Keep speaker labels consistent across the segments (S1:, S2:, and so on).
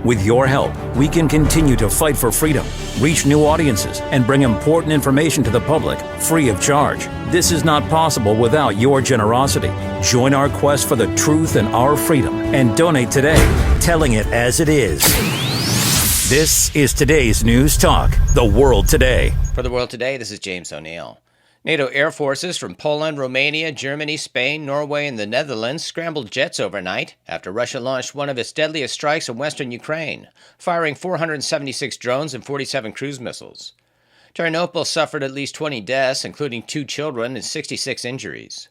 S1: With your help, we can continue to fight for freedom, reach new audiences, and bring important information to the public free of charge. This is not possible without your generosity. Join our quest for the truth and our freedom and donate today, telling it as it is. This is today's News Talk, The World Today.
S2: For The World Today, this is James O'Neill. NATO air forces from Poland, Romania, Germany, Spain, Norway, and the Netherlands scrambled jets overnight after Russia launched one of its deadliest strikes in western Ukraine, firing 476 drones and 47 cruise missiles. Ternopil suffered at least 20 deaths, including 2 children, and 66 injuries.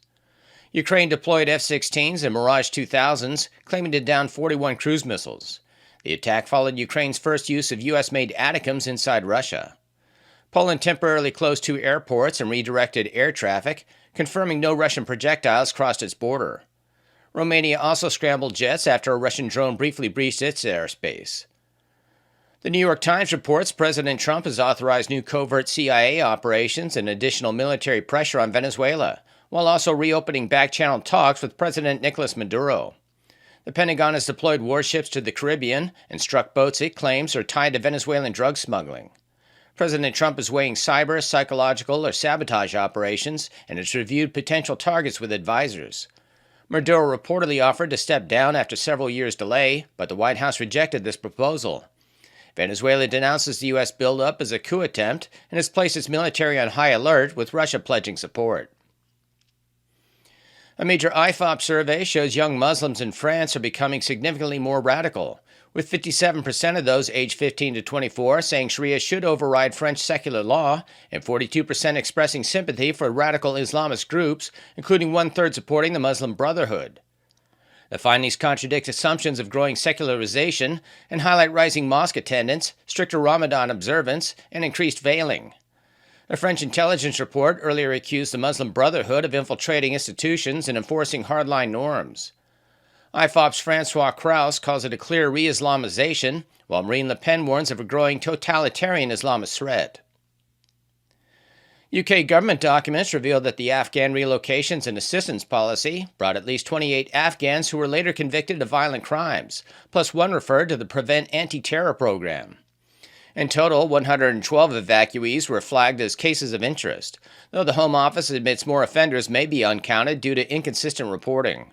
S2: Ukraine deployed F-16s and Mirage 2000s, claiming to down 41 cruise missiles. The attack followed Ukraine's first use of U.S.-made ATACMS inside Russia. Poland temporarily closed 2 airports and redirected air traffic, confirming no Russian projectiles crossed its border. Romania also scrambled jets after a Russian drone briefly breached its airspace. The New York Times reports President Trump has authorized new covert CIA operations and additional military pressure on Venezuela, while also reopening back-channel talks with President Nicolas Maduro. The Pentagon has deployed warships to the Caribbean and struck boats it claims are tied to Venezuelan drug smuggling. President Trump is weighing cyber, psychological, or sabotage operations and has reviewed potential targets with advisors. Maduro reportedly offered to step down after several years' delay, but the White House rejected this proposal. Venezuela denounces the U.S. buildup as a coup attempt and has placed its military on high alert, with Russia pledging support. A major IFOP survey shows young Muslims in France are becoming significantly more radical, with 57% of those aged 15 to 24 saying Sharia should override French secular law, and 42% expressing sympathy for radical Islamist groups, including 1/3 supporting the Muslim Brotherhood. The findings contradict assumptions of growing secularization and highlight rising mosque attendance, stricter Ramadan observance, and increased veiling. A French intelligence report earlier accused the Muslim Brotherhood of infiltrating institutions and enforcing hardline norms. IFOP's Francois Krauss calls it a clear re-Islamization, while Marine Le Pen warns of a growing totalitarian Islamist threat. UK government documents reveal that the Afghan relocations and assistance policy brought at least 28 Afghans who were later convicted of violent crimes, plus one referred to the Prevent Anti-Terror Program. In total, 112 evacuees were flagged as cases of interest, though the Home Office admits more offenders may be uncounted due to inconsistent reporting.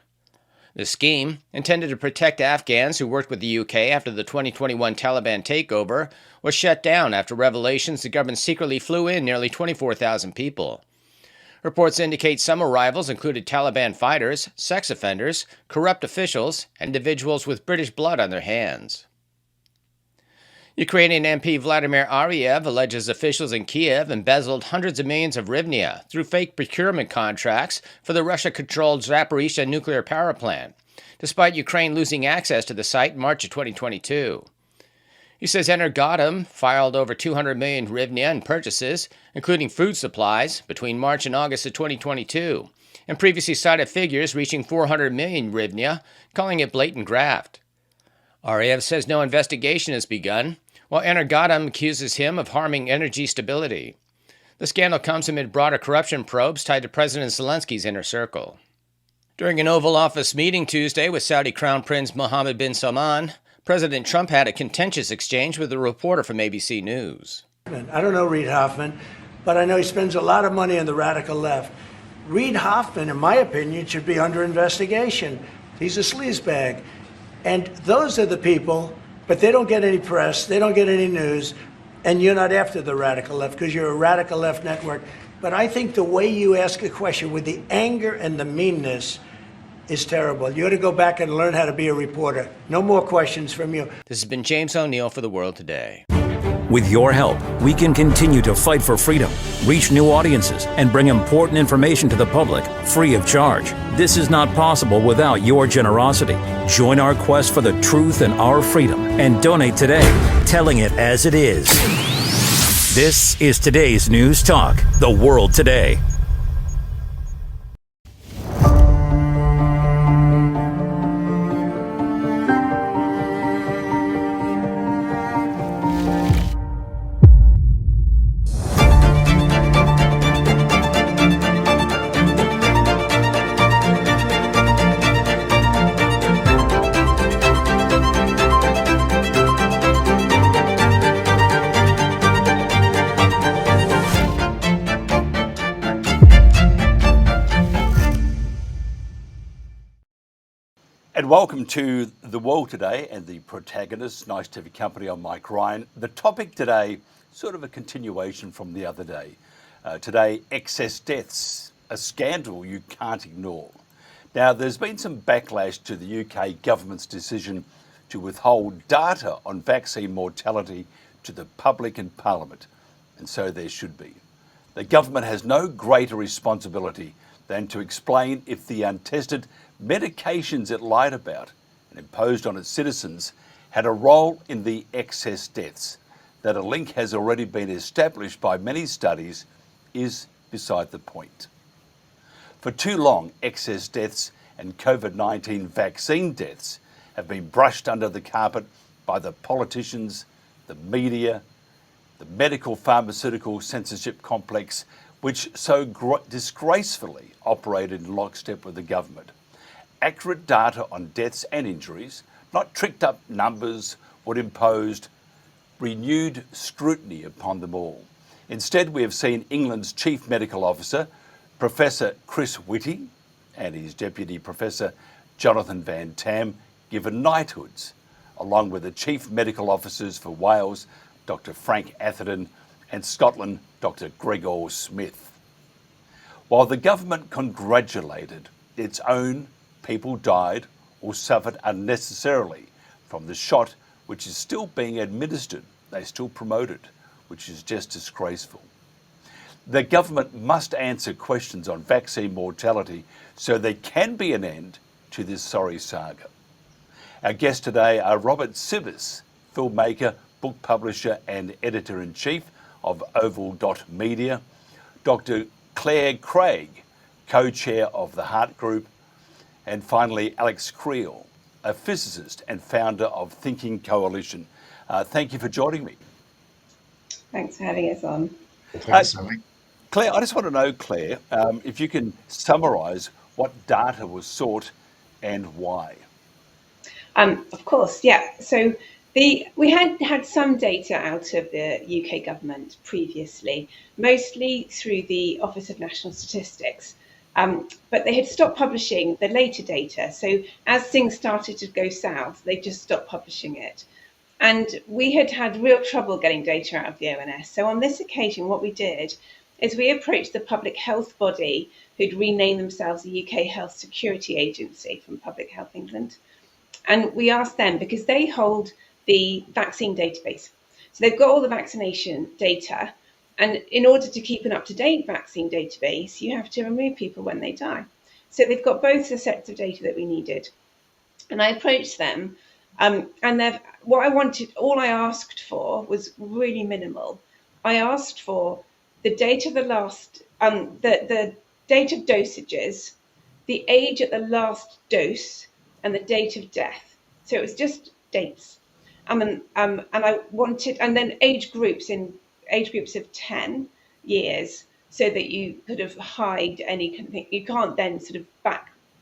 S2: The scheme, intended to protect Afghans who worked with the UK after the 2021 Taliban takeover, was shut down after revelations the government secretly flew in nearly 24,000 people. Reports indicate some arrivals included Taliban fighters, sex offenders, corrupt officials, and individuals with British blood on their hands. Ukrainian MP Vladimir Ariev alleges officials in Kiev embezzled hundreds of millions of hryvnia through fake procurement contracts for the Russia-controlled Zaporizhzhia nuclear power plant, despite Ukraine losing access to the site in March of 2022. He says Energoatom filed over 200 million hryvnia in purchases, including food supplies, between March and August of 2022, and previously cited figures reaching 400 million hryvnia, calling it blatant graft. Ariev says no investigation has begun, while Energoatom accuses him of harming energy stability. The scandal comes amid broader corruption probes tied to President Zelensky's inner circle. During an Oval Office meeting Tuesday with Saudi Crown Prince Mohammed bin Salman, President Trump had a contentious exchange with a reporter from ABC News.
S3: I don't know Reid Hoffman, but I know he spends a lot of money on the radical left. Reid Hoffman, in my opinion, should be under investigation. He's a sleazebag. And those are the people, but they don't get any press, they don't get any news, and you're not after the radical left because you're a radical left network. But I think the way you ask a question with the anger and the meanness is terrible. You ought to go back and learn how to be a reporter. No more questions from you.
S2: This has been James O'Neill for The World Today.
S1: With your help, we can continue to fight for freedom, reach new audiences, and bring important information to the public free of charge. This is not possible without your generosity. Join our quest for the truth and our freedom and donate today, telling it as it is. This is today's News Talk, The World Today.
S4: welcome to The World Today and the protagonists. Nice to have your company. I'm Mike Ryan. The topic today, sort of a continuation from the other day. Today, excess deaths, a scandal you can't ignore. Now, there's been some backlash to the UK government's decision to withhold data on vaccine mortality to the public and Parliament, and so there should be. The government has no greater responsibility than to explain if the untested medications it lied about and imposed on its citizens had a role in the excess deaths. That a link has already been established by many studies is beside the point. For too long, excess deaths and COVID-19 vaccine deaths have been brushed under the carpet by the politicians, the media, the medical pharmaceutical censorship complex, which so disgracefully operated in lockstep with the government. Accurate data on deaths and injuries, not tricked up numbers, would impose renewed scrutiny upon them all. Instead, we have seen England's Chief Medical Officer, Professor Whitty, and his Deputy Professor Jonathan Van-Tam given knighthoods, along with the Chief Medical Officers for Wales, Dr. Frank Atherton, and Scotland, Dr. Gregor Smith. While the government congratulated its own people died or suffered unnecessarily from the shot, which is still being administered, they still promote it, which is just disgraceful. The government must answer questions on vaccine mortality so there can be an end to this sorry saga. Our guests today are Robert Cibis, filmmaker, book publisher and editor-in-chief of Oval.media, Dr. Clare Craig, co-chair of the Heart Group, and finally Alex Kriel, a physicist and founder of Thinking Coalition. Thank you for joining me.
S5: Thanks for having us on.
S6: Thanks, Sally.
S4: Claire, I just want to know, Claire, if you can summarise what data was sought and why.
S5: Of course, yeah. So we had some data out of the UK government previously, mostly through the Office of National Statistics, but they had stopped publishing the later data. So as things started to go south, they just stopped publishing it. And we had real trouble getting data out of the ONS. So on this occasion, what we did is we approached the public health body who'd renamed themselves the UK Health Security Agency from Public Health England. And we asked them, because they hold the vaccine database. So they've got all the vaccination data. And in order to keep an up-to-date vaccine database, you have to remove people when they die. So they've got both the sets of data that we needed. And I approached them, and all I asked for was really minimal. I asked for the date of the last, the date of dosages, the age at the last dose, and the date of death. So it was just dates. And I wanted, and then age groups of 10 years, so that you could have hide any kind of thing. You can't then sort of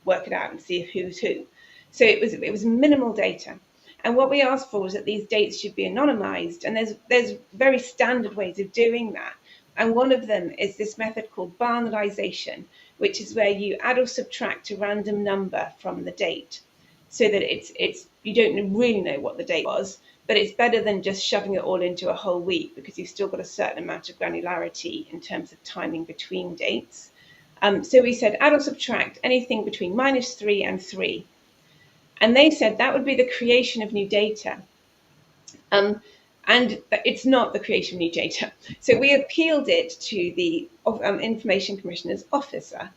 S5: work it out and see who's who. So it was minimal data. And what we asked for was that these dates should be anonymized. And there's very standard ways of doing that. And one of them is this method called banalization, which is where you add or subtract a random number from the date, so that it's you don't really know what the date was, but it's better than just shoving it all into a whole week, because you've still got a certain amount of granularity in terms of timing between dates. So we said add or subtract anything between -3 and 3. And they said that would be the creation of new data. And it's not the creation of new data. So we appealed it to the Information Commissioner's Officer,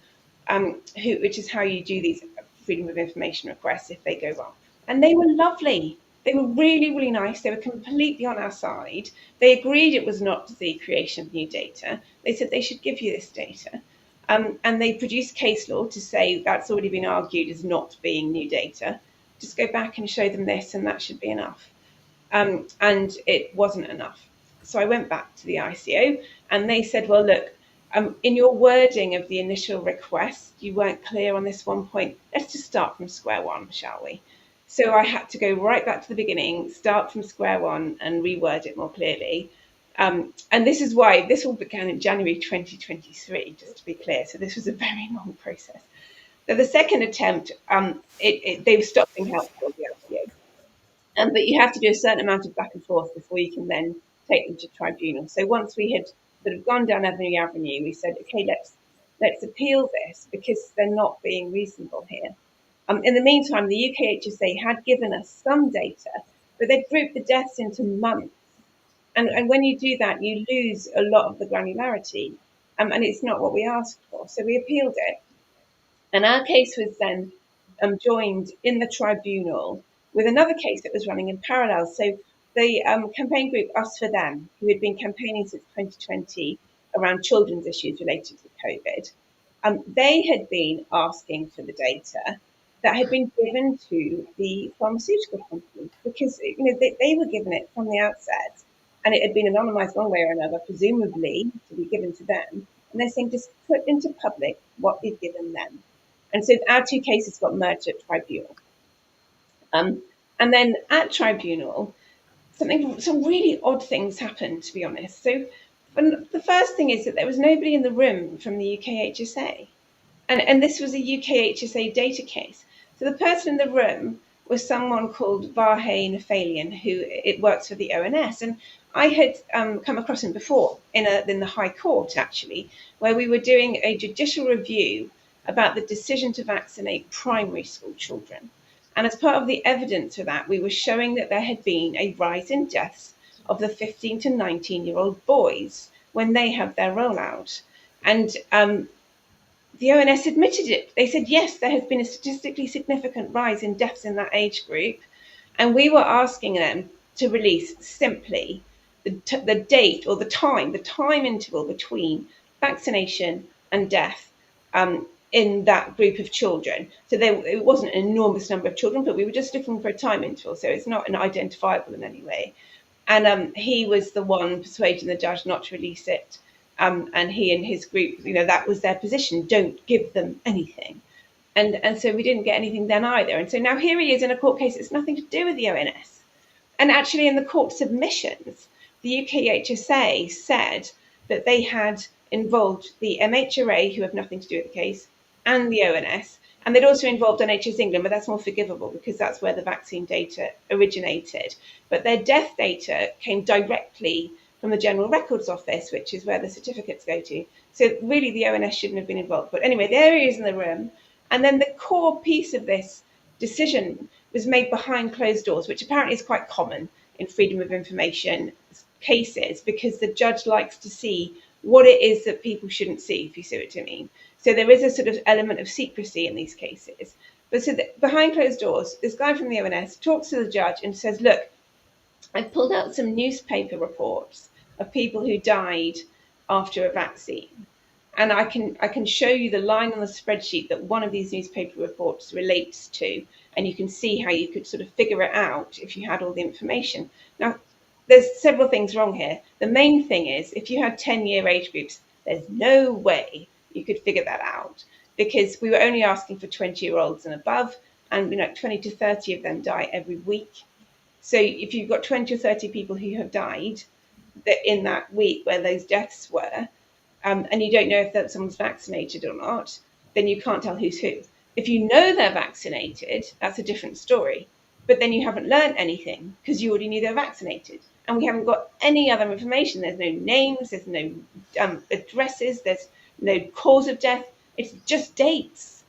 S5: which is how you do these freedom of information requests if they go wrong. And they were lovely. They were really, really nice. They were completely on our side. They agreed it was not the creation of new data. They said they should give you this data. And they produced case law to say that's already been argued as not being new data. Just go back and show them this, and that should be enough. And it wasn't enough. So I went back to the ICO, and they said, well, look, in your wording of the initial request, you weren't clear on this one point. Let's just start from square one, shall we? So I had to go right back to the beginning, start from square one, and reword it more clearly. And this is why this all began in January 2023, just to be clear. So this was a very long process. So the second attempt, they stopped being helpful, the LTO. But you have to do a certain amount of back and forth before you can then take them to tribunal. So once we had sort of gone down every avenue, we said, okay, let's appeal this because they're not being reasonable here. In the meantime, the UKHSA had given us some data, but they'd grouped the deaths into months. And when you do that, you lose a lot of the granularity, and it's not what we asked for. So we appealed it. And our case was then joined in the tribunal with another case that was running in parallel. So the campaign group Us for Them, who had been campaigning since 2020 around children's issues related to COVID, they had been asking for the data that had been given to the pharmaceutical companies because they were given it from the outset, and it had been anonymised one way or another, presumably to be given to them. And they're saying just put into public what we've given them. And so our two cases got merged at tribunal. And then at tribunal, some really odd things happened, to be honest. So the first thing is that there was nobody in the room from the UKHSA. And this was a UKHSA data case. So the person in the room was someone called Vahe Nafalian, who it works for the ONS. And I had come across him before in the High Court, actually, where we were doing a judicial review about the decision to vaccinate primary school children. And as part of the evidence for that, we were showing that there had been a rise in deaths of the 15 to 19-year-old boys when they had their rollout. And the ONS admitted it. They said, yes, there has been a statistically significant rise in deaths in that age group. And we were asking them to release simply the date or the time interval between vaccination and death in that group of children. So it wasn't an enormous number of children, but we were just looking for a time interval. So it's not identifiable in any way. And he was the one persuading the judge not to release it. And he and his group, that was their position. Don't give them anything. And so we didn't get anything then either. And so now here he is in a court case that's nothing to do with the ONS. And actually in the court submissions, the UKHSA said that they had involved the MHRA, who have nothing to do with the case, and the ONS. And they'd also involved NHS England, but that's more forgivable because that's where the vaccine data originated. But their death data came directly from the General Records Office, which is where the certificates go to. So really the ONS shouldn't have been involved. But anyway, there he is in the room. And then the core piece of this decision was made behind closed doors, which apparently is quite common in freedom of information cases because the judge likes to see what it is that people shouldn't see, if you see what I mean. So there is a sort of element of secrecy in these cases. But so behind closed doors, this guy from the ONS talks to the judge and says, look, I've pulled out some newspaper reports of people who died after a vaccine. And I can show you the line on the spreadsheet that one of these newspaper reports relates to, and you can see how you could sort of figure it out if you had all the information. Now, there's several things wrong here. The main thing is, if you had 10-year age groups, there's no way you could figure that out because we were only asking for 20-year-olds and above, and 20 to 30 of them die every week. So if you've got 20 or 30 people who have died in that week where those deaths were, and you don't know if someone's vaccinated or not, then you can't tell who's who. If you know they're vaccinated, that's a different story. But then you haven't learned anything because you already knew they're vaccinated. And we haven't got any other information. There's no names, there's no addresses, there's no cause of death. It's just dates.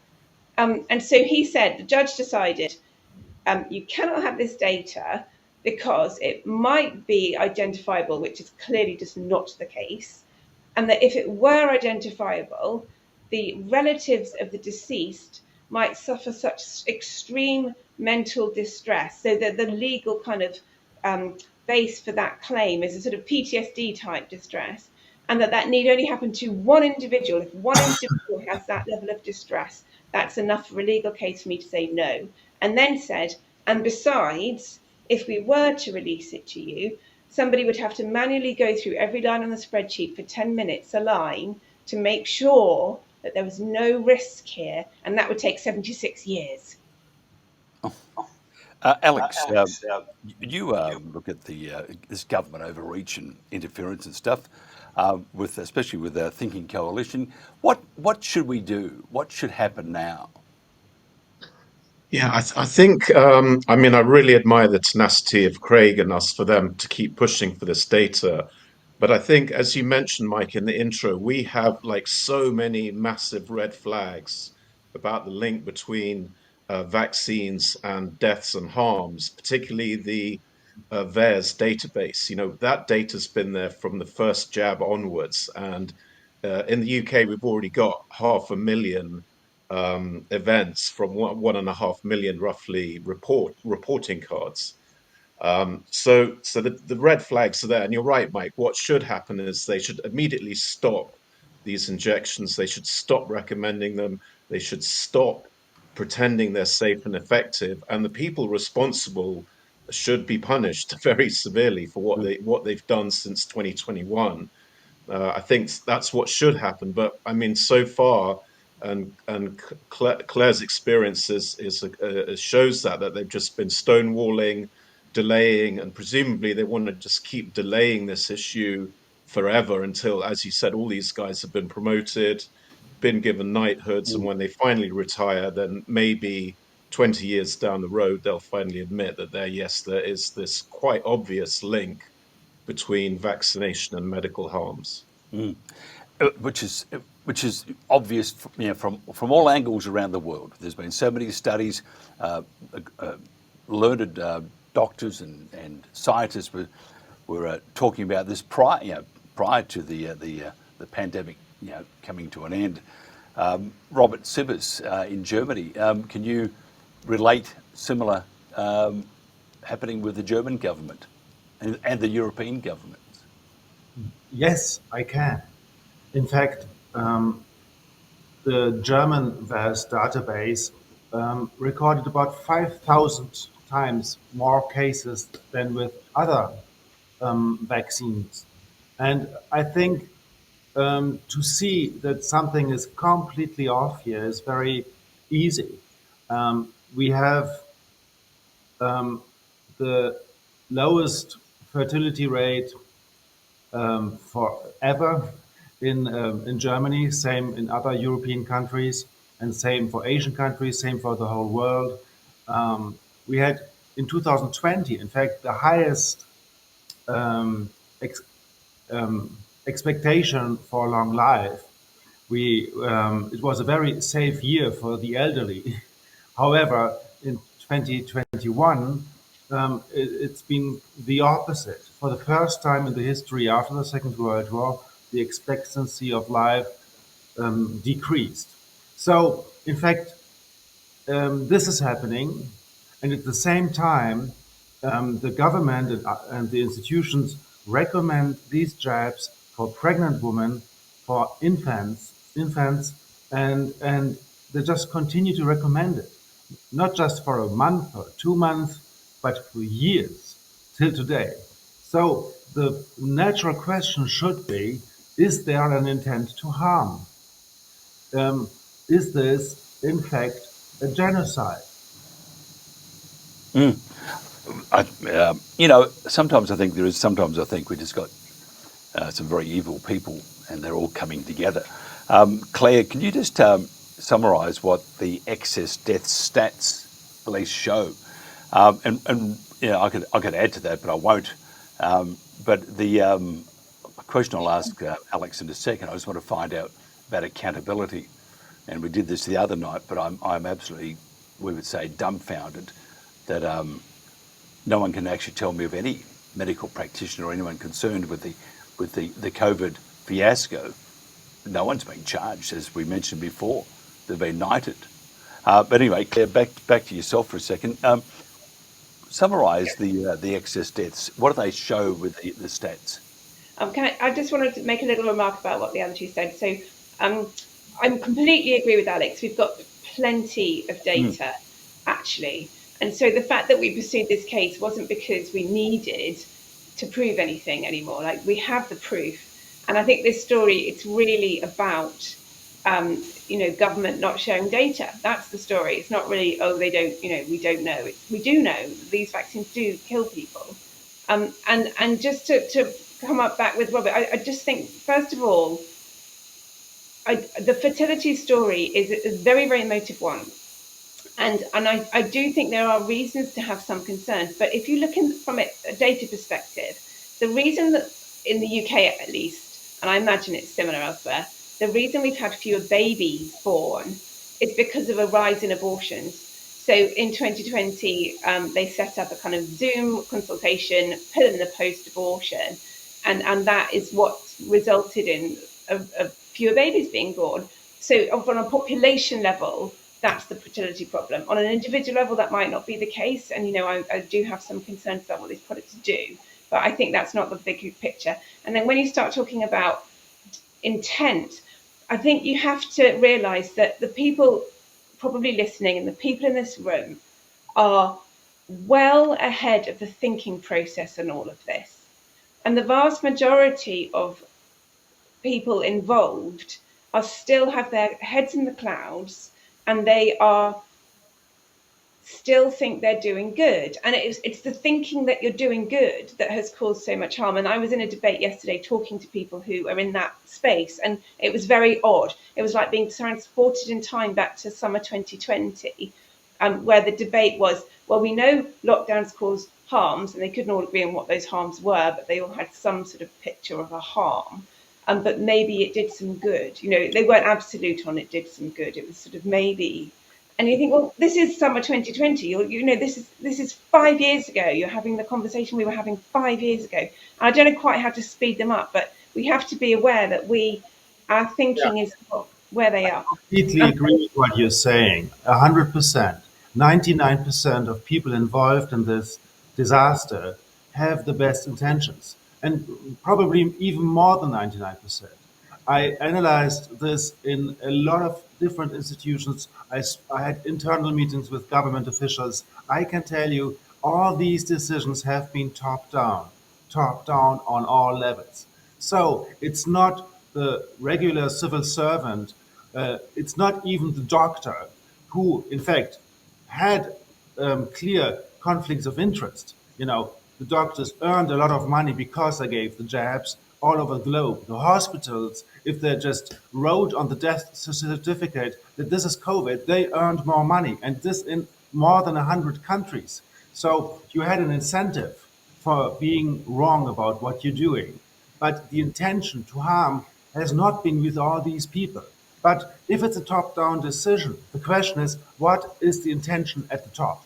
S5: And so he said, the judge decided, you cannot have this data because it might be identifiable, which is clearly just not the case. And that if it were identifiable, the relatives of the deceased might suffer such extreme mental distress. So that the legal kind of base for that claim is a sort of PTSD type distress, and that need only happen to one individual. If one individual has that level of distress, that's enough for a legal case for me to say no. And then said, and besides, if we were to release it to you, somebody would have to manually go through every line on the spreadsheet for 10 minutes a line to make sure that there was no risk here, and that would take 76 years.
S4: Alex, you look at this government overreach and interference and stuff, especially with the Thinking Coalition. What should we do? What should happen now?
S6: Yeah, I think, I mean, I really admire the tenacity of Craig and us for them to keep pushing for this data. But I think, as you mentioned, Mike, in the intro, we have like so many massive red flags about the link between vaccines and deaths and harms, particularly the VAERS database. You know, that data's been there from the first jab onwards. And in the UK, we've already got 500,000 events from 1.5 million roughly reporting cards. So the red flags are there, and you're right, Mike. What should happen is they should immediately stop these injections. They should stop recommending them. They should stop pretending they're safe and effective. And the people responsible should be punished very severely for what they've done since 2021. I think that's what should happen. But I mean, so far, and Claire's experience shows that they've just been stonewalling, delaying, and presumably they want to just keep delaying this issue forever until, as you said, all these guys have been promoted, been given knighthoods, and when they finally retire, then maybe 20 years down the road, they'll finally admit that there is this quite obvious link between vaccination and medical harms.
S4: which is obvious, you know, from all angles around the world. There's been so many studies. Learned doctors and scientists were talking about this prior to the pandemic, you know, coming to an end. Robert Cibis in Germany, can you relate similar happening with the German government and the European governments?
S7: Yes, I can. In fact, the German VAERS database recorded about 5,000 times more cases than with other vaccines. And I think to see that something is completely off here is very easy. We have the lowest fertility rate forever in Germany, same in other European countries, and same for Asian countries, same for the whole world. We had in 2020, in fact, the highest um, ex, expectation for long life. It was a very safe year for the elderly. However, in 2021, it's been the opposite. For the first time in the history after the Second World War, the expectancy of life decreased. So, in fact, this is happening, and at the same time, the government and the institutions recommend these jabs for pregnant women, for infants, and they just continue to recommend it, not just for a month or 2 months, but for years till today. So the natural question should be: is there an intent to harm? Is this, in fact, a genocide?
S4: You know, sometimes I think there is. Sometimes I think we just got some very evil people, and they're all coming together. Claire, can you just summarise what the excess death stats police show? And you know, I could add to that, but I won't. But the question I'll ask Alex in a second, I just want to find out about accountability. And we did this the other night, but I'm absolutely, we would say, dumbfounded that no one can actually tell me of any medical practitioner or anyone concerned with the COVID fiasco. No one's been charged, as we mentioned before. They've been knighted. But anyway, Claire, back to yourself for a second. Summarise the excess deaths. What do they show with the stats?
S5: I just wanted to make a little remark about what the other two said. So I completely agree with Alex. We've got plenty of data, actually. And so the fact that we pursued this case wasn't because we needed to prove anything anymore. Like, we have the proof. And I think this story, it's really about, government not sharing data. That's the story. It's not really, oh, they don't, we don't know. We do know these vaccines do kill people. And just to come up back with Robert, I just think, first of all, the fertility story is a very, very emotive one. And I do think there are reasons to have some concerns. But if you look from a data perspective, the reason that in the UK at least, and I imagine it's similar elsewhere, the reason we've had fewer babies born is because of a rise in abortions. So in 2020, they set up a kind of Zoom consultation, put in the post-abortion, and that is what resulted in a fewer babies being born. So on a population level, that's the fertility problem. On an individual level, that might not be the case. And, I do have some concerns about what these products do, but I think that's not the big picture. And then when you start talking about intent, I think you have to realize that the people probably listening and the people in this room are well ahead of the thinking process in all of this. And the vast majority of people involved still have their heads in the clouds, and they are still think they're doing good. And it's the thinking that you're doing good that has caused so much harm. And I was in a debate yesterday talking to people who are in that space, and it was very odd. It was like being transported in time back to summer 2020, where the debate was, well, we know lockdowns cause harms, and they couldn't all agree on what those harms were, but they all had some sort of picture of a harm. But maybe it did some good. They weren't absolute on it did some good. It was sort of maybe. And you think, well, this is summer 2020. This is 5 years ago. You're having the conversation we were having 5 years ago. And I don't know quite how to speed them up, but we have to be aware that our thinking is not where they are.
S7: Completely agree with what you're saying. 100%. 99% of people involved in this disaster have the best intentions, and probably even more than 99%. I analyzed this in a lot of different institutions. I had internal meetings with government officials. I can tell you all these decisions have been top down on all levels. So it's not the regular civil servant, it's not even the doctor who, in fact, had clear conflicts of interest. The doctors earned a lot of money because they gave the jabs all over the globe. The hospitals, if they just wrote on the death certificate that this is COVID, they earned more money, and this in more than 100 countries. So you had an incentive for being wrong about what you're doing. But the intention to harm has not been with all these people. But if it's a top-down decision, the question is, what is the intention at the top?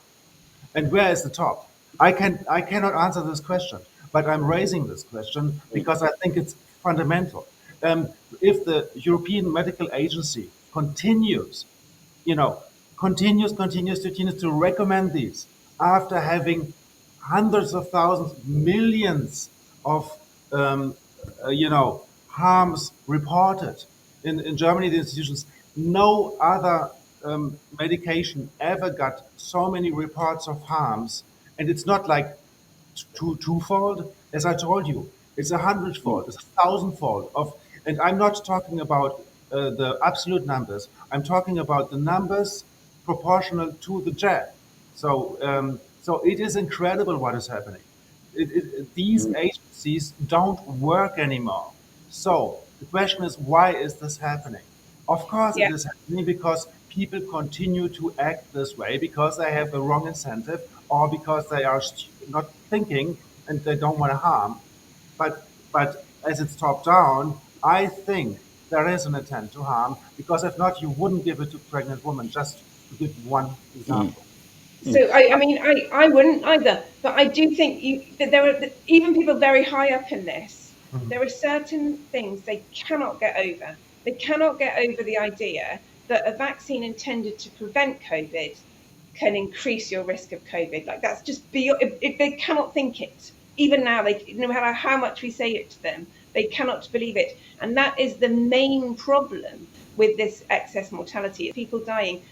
S7: And where is the top? I cannot answer this question, but I'm raising this question because I think it's fundamental. If the European Medical Agency continues to recommend these after having hundreds of thousands, millions of harms reported. In Germany, the institutions, no other medication ever got so many reports of harms, and it's not like twofold. As I told you, it's 100-fold, it's 1,000-fold of, and I'm not talking about the absolute numbers. I'm talking about the numbers proportional to the jab. So it is incredible what is happening. These agencies don't work anymore. So the question is, why is this happening? Of course,
S5: Yeah.
S7: it is happening because people continue to act this way because they have the wrong incentive or because they are not thinking and they don't want to harm. But as it's top down, I think there is an intent to harm because if not, you wouldn't give it to pregnant women. Just to give one example.
S5: So I wouldn't either, but I do think that there are even people very high up in this. There are certain things they cannot get over. They cannot get over the idea that a vaccine intended to prevent COVID can increase your risk of COVID. Like that's just beyond. They cannot think it. Even now, no matter how much we say it to them, they cannot believe it. And that is the main problem with this excess mortality: people dying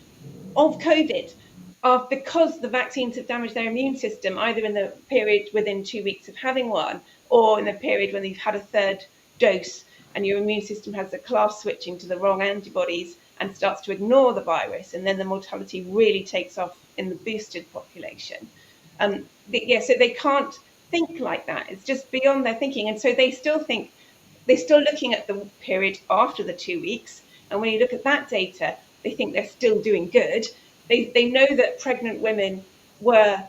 S5: of COVID because the vaccines have damaged their immune system, either in the period within 2 weeks of having one, or in the period when you've had a third dose and your immune system has the class switching to the wrong antibodies and starts to ignore the virus, and then the mortality really takes off in the boosted population. So they can't think like that. It's just beyond their thinking. And so they're still looking at the period after the 2 weeks. And when you look at that data, they think they're still doing good. They know that pregnant women were,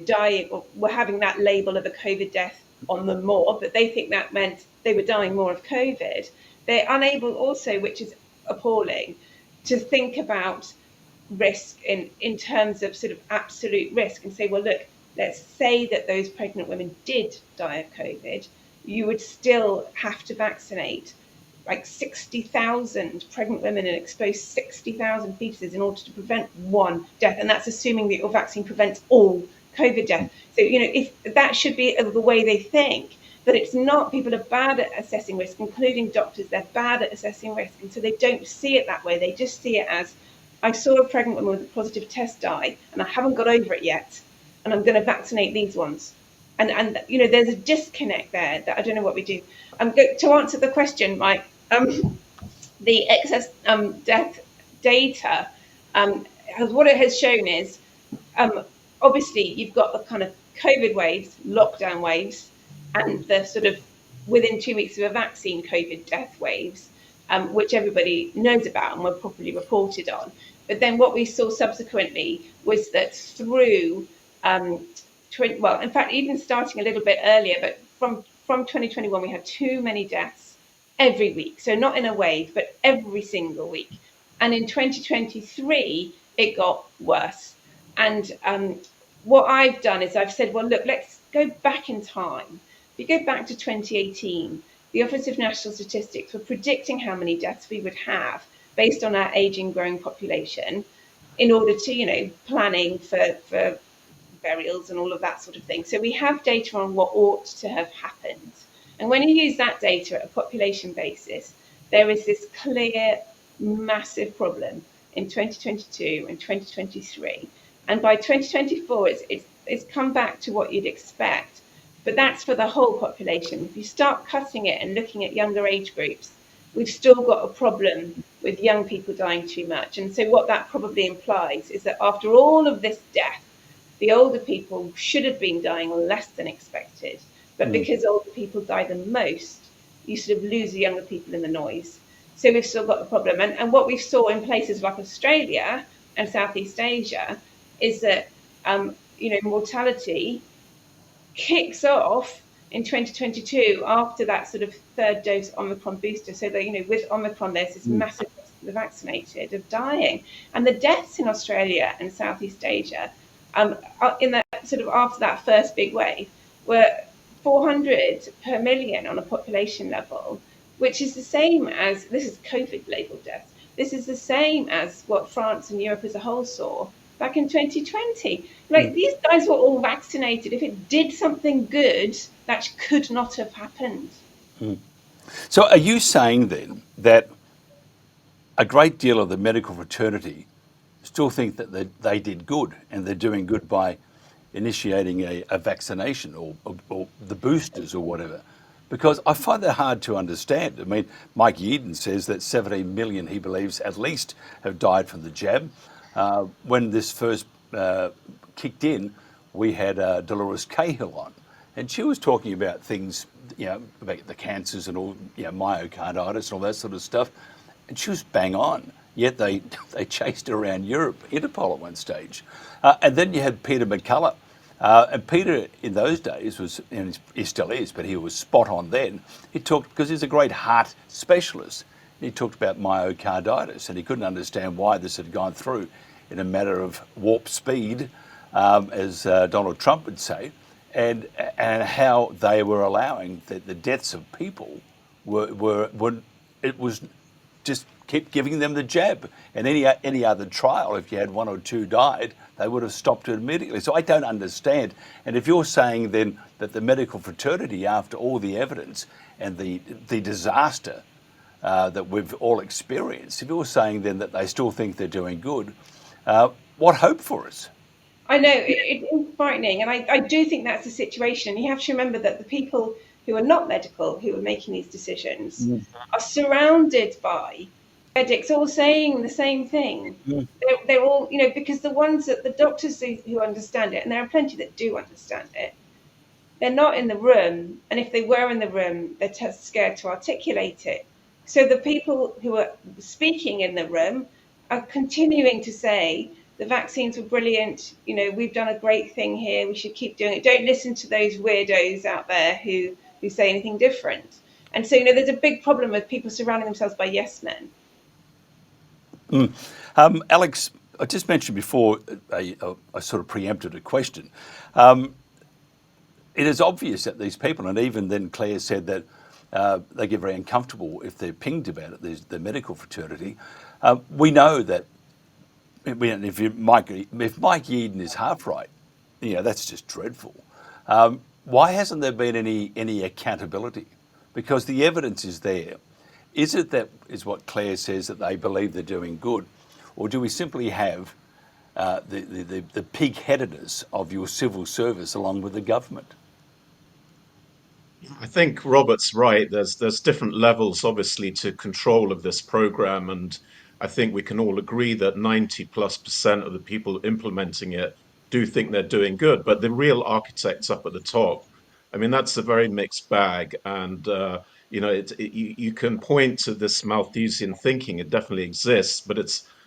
S5: dying, or were having that label of a COVID death on them more, but they think that meant they were dying more of COVID. They're unable also, which is appalling, to think about risk in terms of sort of absolute risk and say, well, look, let's say that those pregnant women did die of COVID, you would still have to vaccinate like 60,000 pregnant women and expose 60,000 fetuses in order to prevent one death. And that's assuming that your vaccine prevents all COVID death. So, if that should be the way they think, but it's not. People are bad at assessing risk, including doctors. They're bad at assessing risk. And so they don't see it that way. They just see it as, I saw a pregnant woman with a positive test die and I haven't got over it yet, and I'm going to vaccinate these ones. And there's a disconnect there that I don't know what we do. To answer the question, Mike, the excess death data, what it has shown is, obviously you've got the kind of COVID waves, lockdown waves, and the sort of within 2 weeks of a vaccine COVID death waves, which everybody knows about and were properly reported on. But then what we saw subsequently was that through, in fact, even starting a little bit earlier, but from 2021, we had too many deaths every week. So not in a wave, but every single week. And in 2023, it got worse. And what I've done is I've said, well, look, let's go back in time. If you go back to 2018, the Office of National Statistics were predicting how many deaths we would have based on our aging, growing population in order to, planning for burials and all of that sort of thing. So we have data on what ought to have happened. And when you use that data at a population basis, there is this clear, massive problem in 2022 and 2023. And by 2024, it's come back to what you'd expect. But that's for the whole population. If you start cutting it and looking at younger age groups, we've still got a problem with young people dying too much. And so what that probably implies is that after all of this death, the older people should have been dying less than expected. But because older people die the most, you sort of lose the younger people in the noise. So we've still got a problem. And what we saw in places like Australia and Southeast Asia is that, mortality kicks off in 2022 after that sort of third dose Omicron booster. So that, with Omicron, there's this massive risk of the vaccinated of dying. And the deaths in Australia and Southeast Asia, in that sort of after that first big wave, were 400 per million on a population level, which is the same as, this is COVID labeled deaths, this is the same as what France and Europe as a whole saw back in 2020. These guys were all vaccinated. If it did something good, that could not have happened.
S4: So are you saying then that a great deal of the medical fraternity still think that they did good, and they're doing good by initiating a vaccination or the boosters or whatever? Because I find that hard to understand. I mean, Mike Yeadon says that 17 million, he believes, at least have died from the jab. When this first kicked in, we had Dolores Cahill on, and she was talking about things, about the cancers and all, myocarditis and all that sort of stuff, and she was bang on. Yet they chased her around Europe, Interpol at one stage. And then you had Peter McCullough. And Peter, in those days, was, and he still is, but he was spot on then. He talked, because he's a great heart specialist, he talked about myocarditis, and he couldn't understand why this had gone through in a matter of warp speed, as Donald Trump would say, and how they were allowing the deaths of people it was just keep giving them the jab. And any other trial, if you had one or two died, they would have stopped it immediately. So I don't understand. And if you're saying then that the medical fraternity, after all the evidence and the disaster that we've all experienced, if you're saying then that they still think they're doing good, what hope for us?
S5: I know, it's frightening. And I do think that's the situation. You have to remember that the people who are not medical, who are making these decisions, are surrounded by medics all saying the same thing. They're all, because the ones that the doctors who understand it, and there are plenty that do understand it, they're not in the room. And if they were in the room, they're too scared to articulate it. So the people who are speaking in the room are continuing to say the vaccines were brilliant. We've done a great thing here. We should keep doing it. Don't listen to those weirdos out there who say anything different. And so, there's a big problem with people surrounding themselves by yes men.
S4: Alex, I just mentioned before, I sort of preempted a question. It is obvious that these people, and even then Clare said that they get very uncomfortable if they're pinged about it, the medical fraternity. We know that if Mike Eden is half right, that's just dreadful. Why hasn't there been any accountability? Because the evidence is there. Is it that is what Clare says, that they believe they're doing good, or do we simply have the pig-headedness of your civil service along with the government?
S6: I think Robert's right. There's different levels, obviously, to control of this program, and I think we can all agree that 90+% of the people implementing it do think they're doing good. But the real architect's up at the top. I mean, that's a very mixed bag, and you can point to this Malthusian thinking. It definitely exists, but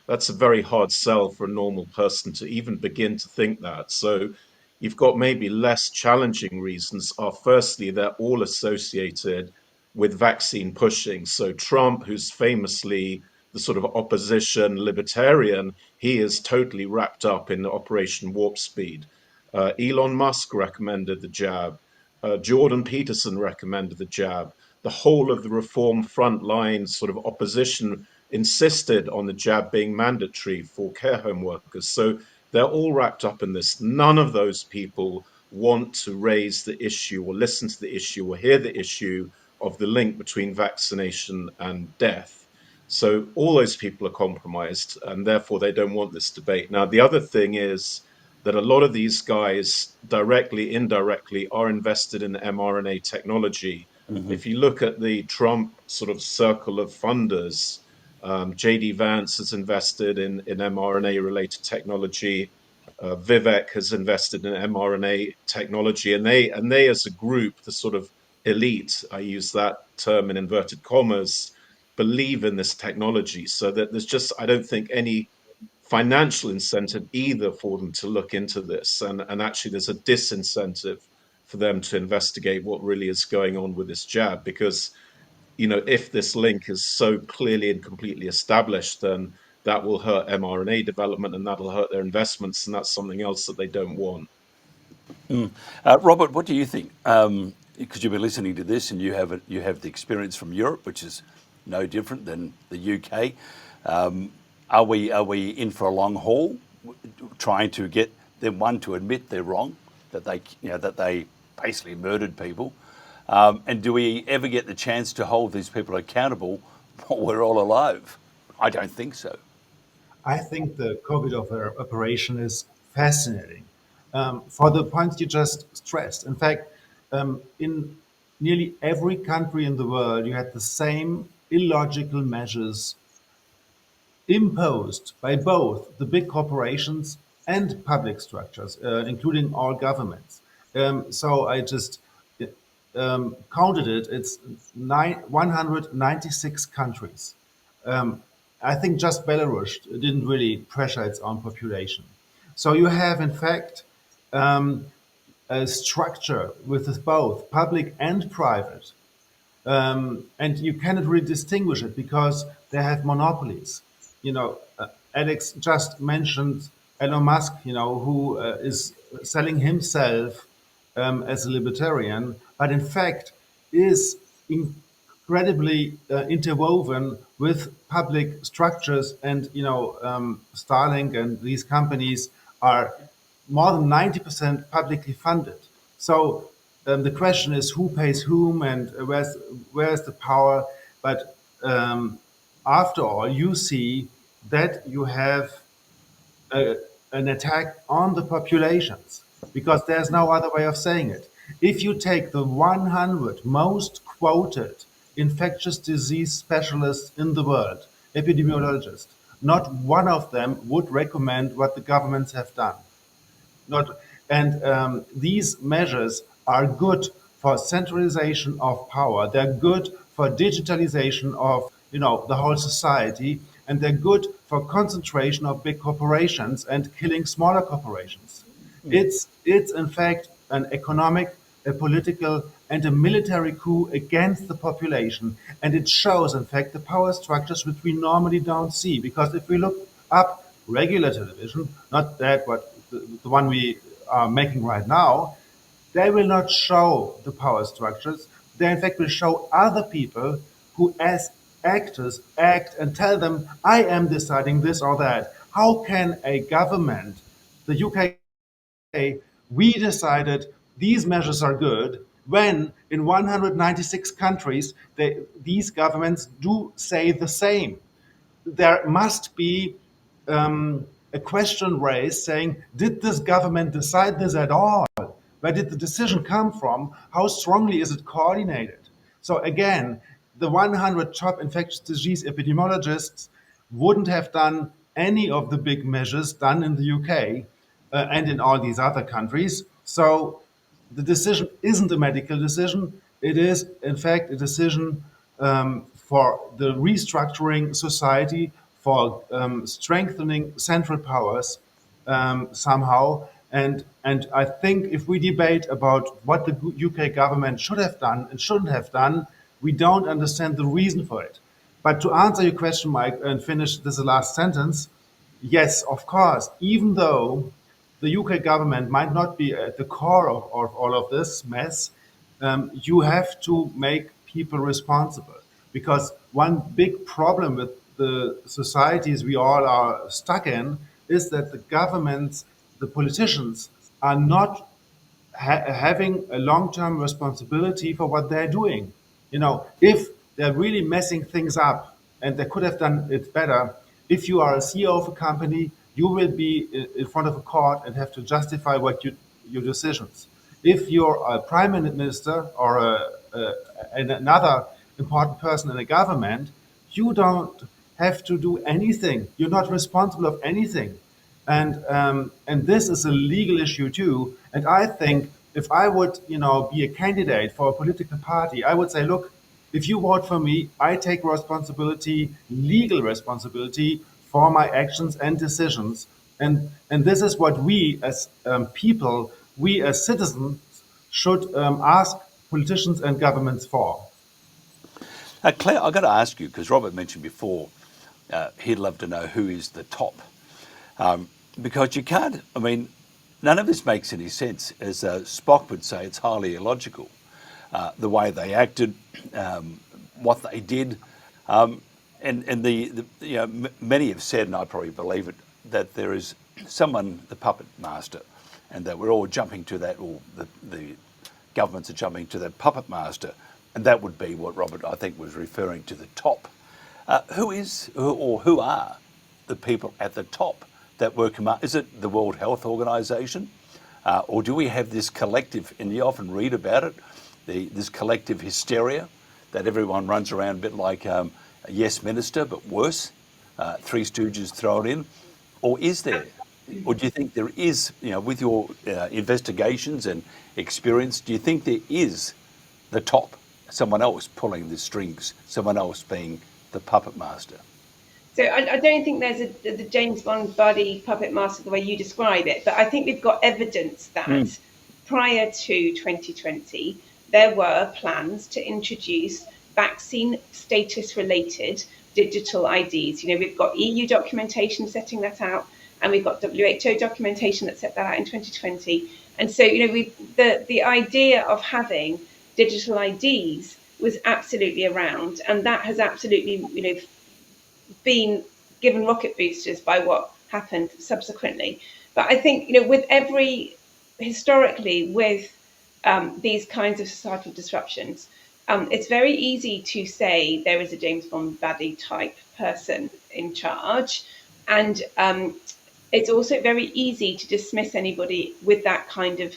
S6: that's a very hard sell for a normal person to even begin to think that. So you've got maybe less challenging reasons are firstly, they're all associated with vaccine pushing. So Trump, who's famously the sort of opposition libertarian, he is totally wrapped up in Operation Warp Speed. Elon Musk recommended the jab. Jordan Peterson recommended the jab. The whole of the Reform frontline sort of opposition insisted on the jab being mandatory for care home workers. So they're all wrapped up in this. None of those people want to raise the issue or listen to the issue or hear the issue of the link between vaccination and death. So all those people are compromised, and therefore they don't want this debate. Now, the other thing is that a lot of these guys, directly, indirectly, are invested in mRNA technology. If you look at the Trump sort of circle of funders, JD Vance has invested in mRNA-related technology. Vivek has invested in mRNA technology, and they as a group, the sort of elite, I use that term in inverted commas, believe in this technology. So that there's just, I don't think, any financial incentive either for them to look into this, and actually there's a disincentive for them to investigate what really is going on with this jab, because if this link is so clearly and completely established, then that will hurt mRNA development and that'll hurt their investments, and that's something else that they don't want.
S4: Robert, what do you think? Because you've been listening to this and you have the experience from Europe, which is no different than the UK. Are we in for a long haul, trying to get them, one, to admit they're wrong, that they basically murdered people, and do we ever get the chance to hold these people accountable while we're all alive? I don't think so.
S7: I think the COVID operation is fascinating for the points you just stressed. In fact, in nearly every country in the world, you had the same illogical measures imposed by both the big corporations and public structures, including all governments. So I just counted it. It's 196 countries. I think just Belarus didn't really pressure its own population. So you have, in fact, a structure with both public and private. And you cannot really distinguish it because they have monopolies. Alex just mentioned Elon Musk, who is selling himself as a libertarian, but in fact is incredibly interwoven with public structures. And, Starlink and these companies are more than 90% publicly funded. So the question is who pays whom and where's the power. But after all, you see that you have an attack on the populations, because there's no other way of saying it. If you take the 100 most quoted infectious disease specialists in the world, epidemiologists, not one of them would recommend what the governments have done. These measures are good for centralization of power. They're good for digitalization of the whole society. and they're good for concentration of big corporations and killing smaller corporations. It's in fact an economic, a political, and a military coup against the population, and it shows, in fact, the power structures which we normally don't see. Because if we look up regular television, not that but the one we are making right now, they will not show the power structures. They, in fact, will show other people who, as actors, act and tell them, I am deciding this or that. How can a government, the UK, we decided these measures are good, when in 196 countries, these governments do say the same? There must be a question raised saying, did this government decide this at all? Where did the decision come from? How strongly is it coordinated? So again, the 100 top infectious disease epidemiologists wouldn't have done any of the big measures done in the UK and in all these other countries. So the decision isn't a medical decision. It is, in fact, a decision for the restructuring society, for strengthening central powers somehow. And I think if we debate about what the UK government should have done and shouldn't have done, we don't understand the reason for it. But to answer your question, Mike, and finish this last sentence, yes, of course, even though the UK government might not be at the core of all of this mess, you have to make people responsible. Because one big problem with the societies we all are stuck in is that the governments, the politicians, are not having a long-term responsibility for what they're doing. You know, if they're really messing things up and they could have done it better, if you are a CEO of a company, you will be in front of a court and have to justify your decisions. If you're a prime minister or another important person in the government, you don't have to do anything. You're not responsible of anything. And this is a legal issue too. And I think if I would, be a candidate for a political party, I would say, look, if you vote for me, I take responsibility, legal responsibility for my actions and decisions. And this is what we as people, we as citizens should ask politicians and governments for.
S4: Claire, I've got to ask you, because Robert mentioned before, he'd love to know who is the top. Because you can't, none of this makes any sense. As Spock would say, it's highly illogical. The way they acted, what they did. And many have said, and I probably believe it, that there is someone, the puppet master, and that we're all jumping to that, or the governments are jumping to that puppet master. And that would be what Robert, I think, was referring to, the top. Who are the people at the top that work? Is it the World Health Organization? Or do we have this collective, and you often read about it, this collective hysteria that everyone runs around a bit like a yes minister, but worse, Three Stooges thrown in? Or is there? Or do you think there is, with your investigations and experience, do you think there is the top, someone else pulling the strings, someone else being the puppet master?
S5: So I don't think there's the James Bond buddy puppet master the way you describe it, but I think we've got evidence that prior to 2020, there were plans to introduce vaccine status-related digital IDs. We've got EU documentation setting that out, and we've got WHO documentation that set that out in 2020. And so, the idea of having digital IDs was absolutely around, and that has absolutely, been given rocket boosters by what happened subsequently. But I think, historically with these kinds of societal disruptions, it's very easy to say there is a James Bond baddie type person in charge. And it's also very easy to dismiss anybody with that kind of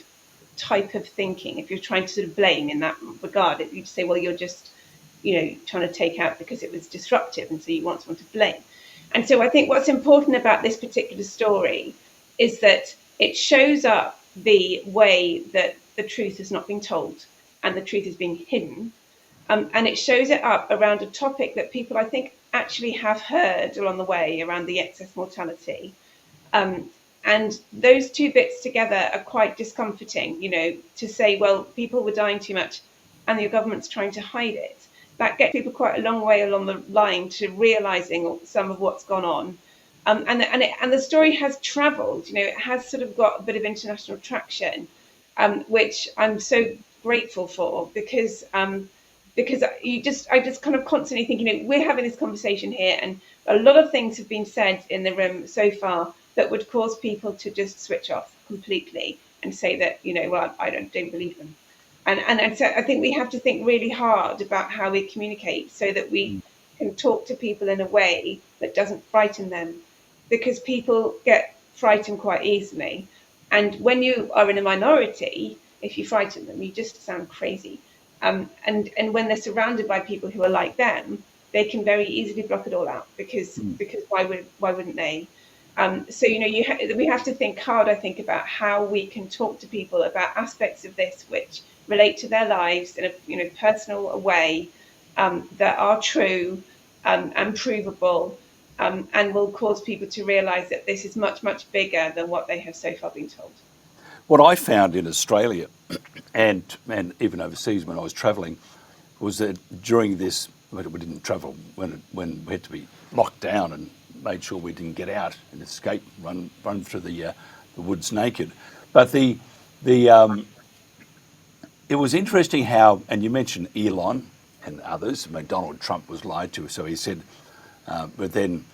S5: type of thinking. If you're trying to sort of blame in that regard, you just say, well, you're just, trying to take out because it was disruptive, and so you want someone to blame. And so I think what's important about this particular story is that it shows up the way that the truth is not being told and the truth is being hidden. And it shows it up around a topic that people, I think, actually have heard along the way around the excess mortality. And those two bits together are quite discomforting, to say, well, people were dying too much and your government's trying to hide it. That gets people quite a long way along the line to realizing some of what's gone on. And the story has traveled, it has sort of got a bit of international traction, which I'm so grateful for, because I just kind of constantly think, we're having this conversation here, and a lot of things have been said in the room so far that would cause people to just switch off completely and say that, well, I don't believe them. And so I think we have to think really hard about how we communicate so that we can talk to people in a way that doesn't frighten them, because people get frightened quite easily. And when you are in a minority, if you frighten them, you just sound crazy. And when they're surrounded by people who are like them, they can very easily block it all out, because why wouldn't they? So we have to think hard, I think, about how we can talk to people about aspects of this which relate to their lives in a personal way, that are true, and provable, and will cause people to realise that this is much, much bigger than what they have so far been told.
S4: What I found in Australia and even overseas when I was travelling was that during this, we didn't travel when we had to be locked down and made sure we didn't get out and escape, run through the woods naked. But it was interesting how, and you mentioned Elon and others. I mean, Donald Trump was lied to, so he said, but then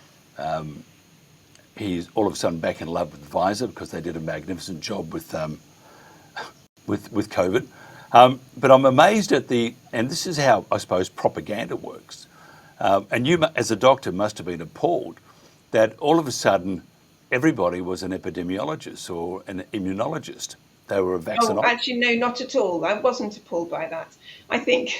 S4: he's all of a sudden back in love with Pfizer because they did a magnificent job with COVID. But I'm amazed at and this is how I suppose propaganda works. And you, as a doctor, must have been appalled that all of a sudden everybody was an epidemiologist or an immunologist. They were a vaccinologist.
S5: Oh, actually, no, not at all. I wasn't appalled by that. I think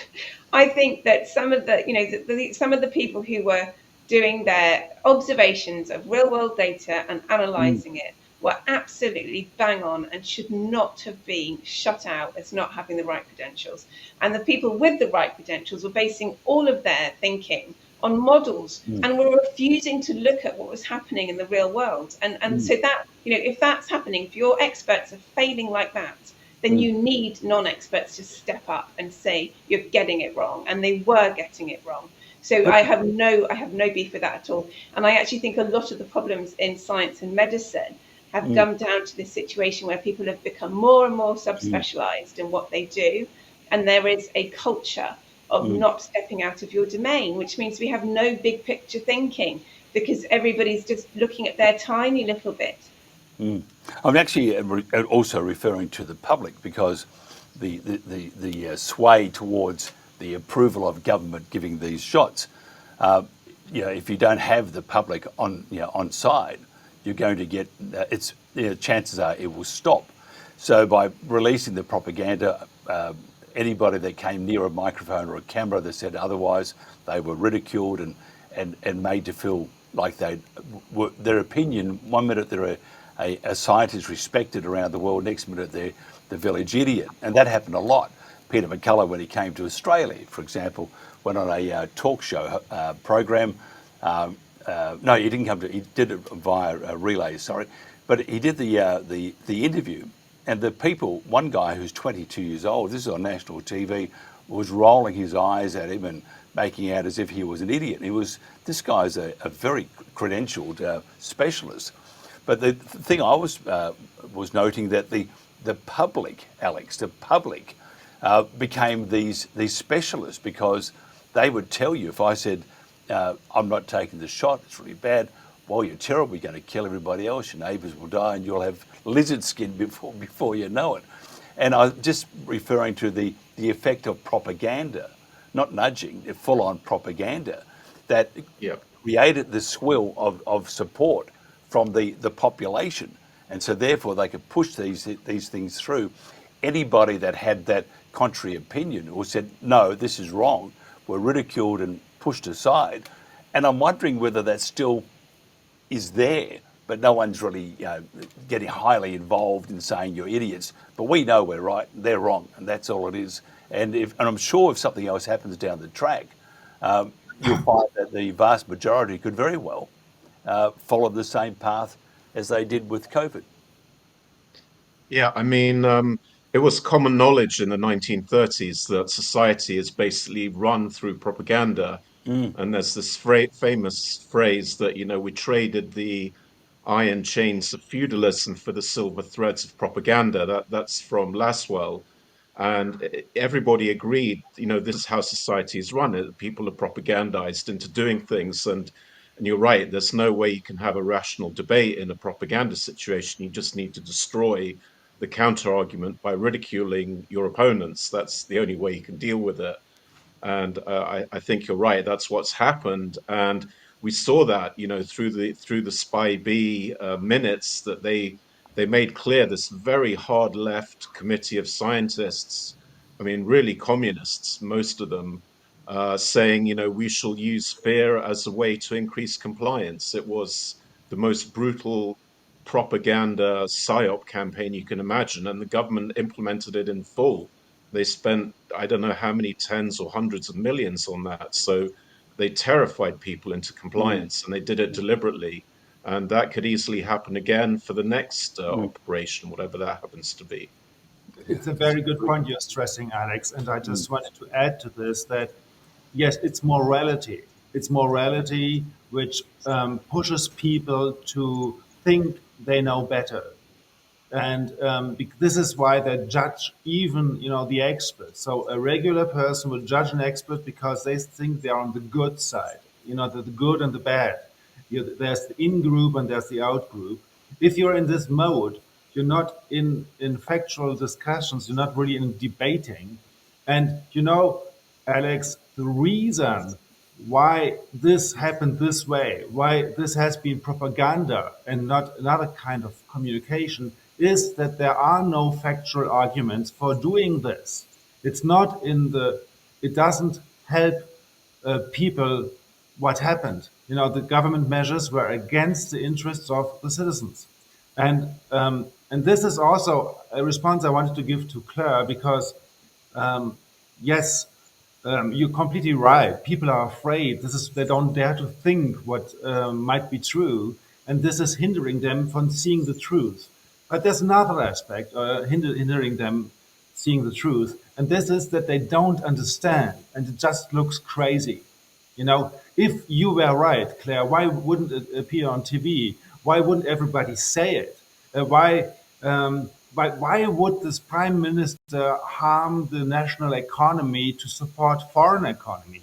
S5: that some of the some of the people who were doing their observations of real world data and analysing it were absolutely bang on and should not have been shut out as not having the right credentials. And the people with the right credentials were basing all of their thinking on models and were refusing to look at what was happening in the real world. And so that, if that's happening, if your experts are failing like that, then you need non-experts to step up and say you're getting it wrong, and they were getting it wrong. So I have no beef with that at all. And I actually think a lot of the problems in science and medicine have come down to this situation where people have become more and more subspecialized in what they do, and there is a culture of not stepping out of your domain, which means we have no big picture thinking because everybody's just looking at their tiny little bit.
S4: I'm actually also referring to the public, because the sway towards the approval of government giving these shots, if you don't have the public on side, you're going to get chances are it will stop. So by releasing the propaganda, anybody that came near a microphone or a camera that said otherwise, they were ridiculed and made to feel like their opinion. One minute they're a scientist respected around the world, next minute they're the village idiot, and that happened a lot. Peter McCullough, when he came to Australia, for example, went on a talk show program. No, he didn't come to. He did it via a relay. Sorry, but he did the interview, and the people. One guy who's 22 years old. This is on national TV. Was rolling his eyes at him and making out as if he was an idiot. This guy's a very credentialed specialist. But the thing I was noting that the public, Alex, the public became these specialists, because they would tell you, if I said, I'm not taking the shot, it's really bad, well, you're terrible, you're going to kill everybody else, your neighbours will die, and you'll have lizard skin before you know it. And I'm just referring to the effect of propaganda, not nudging, full-on propaganda, that created this swill of support from the population. And so therefore they could push these things through. Anybody that had that contrary opinion or said, no, this is wrong, were ridiculed and pushed aside. And I'm wondering whether that still is there, but no one's really getting highly involved in saying you're idiots. But we know we're right, they're wrong, and that's all it is. And I'm sure if something else happens down the track, you'll find that the vast majority could very well follow the same path as they did with COVID.
S6: Yeah, I mean, it was common knowledge in the 1930s that society is basically run through propaganda. And there's this famous phrase that, we traded the iron chains of feudalism for the silver threads of propaganda. That's from Laswell. And everybody agreed, this is how society is run. People are propagandized into doing things. And you're right, there's no way you can have a rational debate in a propaganda situation. You just need to destroy the counter argument by ridiculing your opponents. That's the only way you can deal with it. And I think you're right. That's what's happened, and we saw that, through the Spy B minutes that they made clear. This very hard left committee of scientists, I mean, really communists, most of them, saying, we shall use fear as a way to increase compliance. It was the most brutal propaganda psyop campaign you can imagine, and the government implemented it in full. They spent, I don't know how many tens or hundreds of millions on that. So they terrified people into compliance, and they did it deliberately. And that could easily happen again for the next operation, whatever that happens to be.
S7: It's a very good point you're stressing, Alex. And I just wanted to add to this that, yes, it's morality. It's morality which pushes people to think they know better. And this is why they judge even, the experts. So a regular person will judge an expert because they think they're on the good side, the good and the bad. There's the in group and there's the out group. If you're in this mode, you're not in factual discussions, you're not really in debating. And, Alex, the reason why this happened this way, why this has been propaganda and not another kind of communication, is that there are no factual arguments for doing this. It's not it doesn't help people what happened. The government measures were against the interests of the citizens. And this is also a response I wanted to give to Claire because, yes, you're completely right. People are afraid. They don't dare to think what might be true, and this is hindering them from seeing the truth. But there's another aspect hindering them seeing the truth, and this is that they don't understand, and it just looks crazy. If you were right, Claire, why wouldn't it appear on TV? Why wouldn't everybody say it? Why would this prime minister harm the national economy to support foreign economy?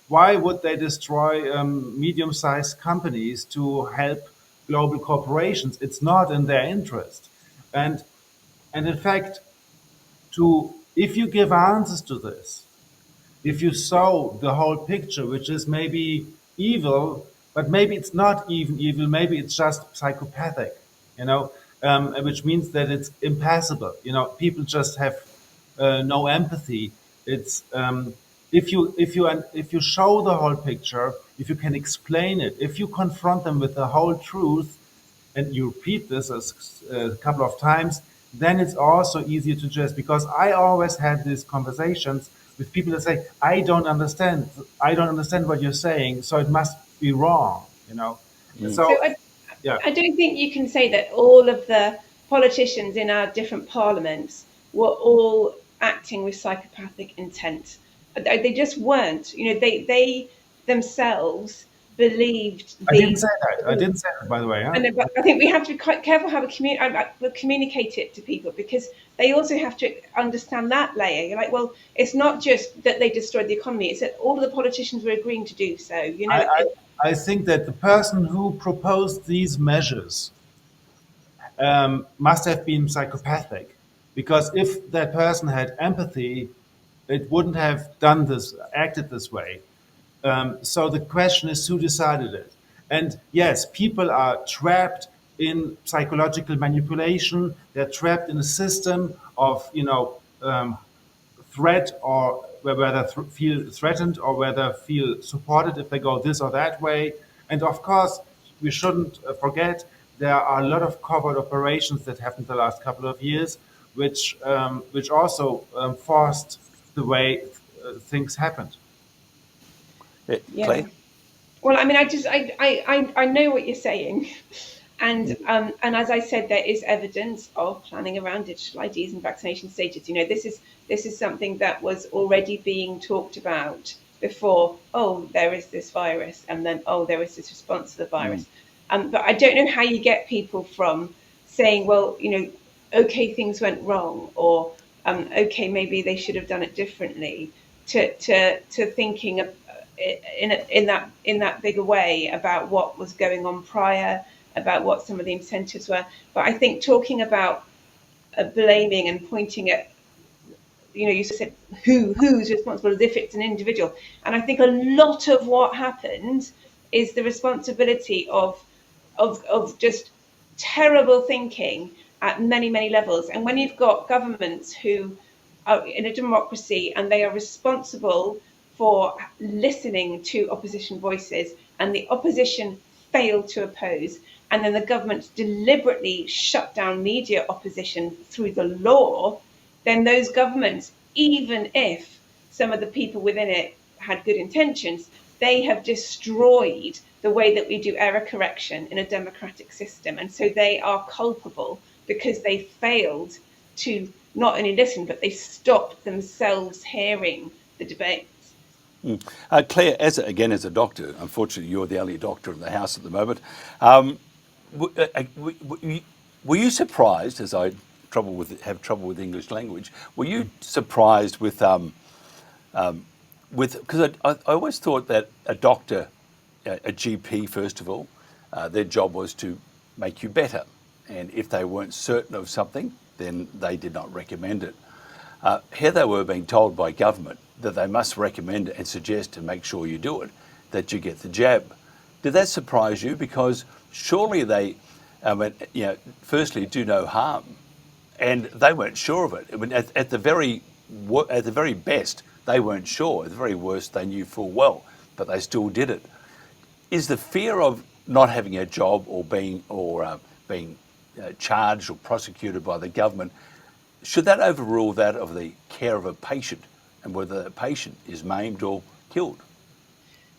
S7: Why would they destroy medium-sized companies to help global corporations? It's not in their interest. And in fact, if you give answers to this, if you show the whole picture, which is maybe evil, but maybe it's not even evil, maybe it's just psychopathic, which means that it's impassible. People just have no empathy. It's if you show the whole picture, if you can explain it, if you confront them with the whole truth, and you repeat this a couple of times, then it's also easier to judge. Because I always had these conversations with people that say, I don't understand what you're saying, so it must be wrong, So yeah.
S5: I don't think you can say that all of the politicians in our different parliaments were all acting with psychopathic intent. They just weren't. They themselves believed.
S7: I didn't say that, by the way. Huh?
S5: And I think we have to be quite careful how we communicate it to people, because they also have to understand that layer. You're like, well, it's not just that they destroyed the economy; it's that all of the politicians were agreeing to do so.
S7: I think that the person who proposed these measures must have been psychopathic, because if that person had empathy, it wouldn't have acted this way. So the question is, who decided it? And yes, people are trapped in psychological manipulation. They're trapped in a system of, threat, or whether feel threatened or whether feel supported if they go this or that way. And of course, we shouldn't forget there are a lot of covert operations that happened the last couple of years, which also forced the way things happened.
S5: Yeah.
S4: Claire?
S5: Well, I mean, I know what you're saying, and as I said, there is evidence of planning around digital IDs and vaccination status. This is something that was already being talked about before. Oh, there is this virus, and then oh, there is this response to the virus. But I don't know how you get people from saying, well, okay, things went wrong, or okay, maybe they should have done it differently, to thinking in that bigger way about what was going on prior, about what some of the incentives were. But I think talking about blaming and pointing at, you said who's responsible as if it's an individual, and I think a lot of what happened is the responsibility of just terrible thinking at many levels. And when you've got governments who are in a democracy and they are responsible for listening to opposition voices, and the opposition failed to oppose, and then the government deliberately shut down media opposition through the law, then those governments, even if some of the people within it had good intentions, they have destroyed the way that we do error correction in a democratic system. And so they are culpable because they failed to not only listen, but they stopped themselves hearing the debates.
S4: Claire, as a doctor, unfortunately you're the only doctor in the house at the moment. Were you surprised, as I have trouble with English language? Were you surprised with because I always thought that a doctor, a GP first of all, their job was to make you better, and if they weren't certain of something, then they did not recommend it. Here they were being told by government that they must recommend it and suggest to make sure you do it, that you get the jab. Did that surprise you? Because surely they, firstly, do no harm, and they weren't sure of it. I mean, at the very best, they weren't sure. At the very worst, they knew full well, but they still did it. Is the fear of not having a job or being charged or prosecuted by the government, should that overrule that of the care of a patient and whether the patient is maimed or killed?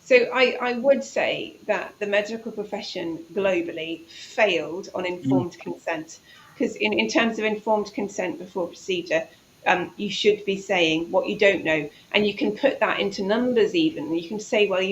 S5: So I would say that the medical profession globally failed on informed consent, because in terms of informed consent before procedure, you should be saying what you don't know, and you can put that into numbers even. You can say, well,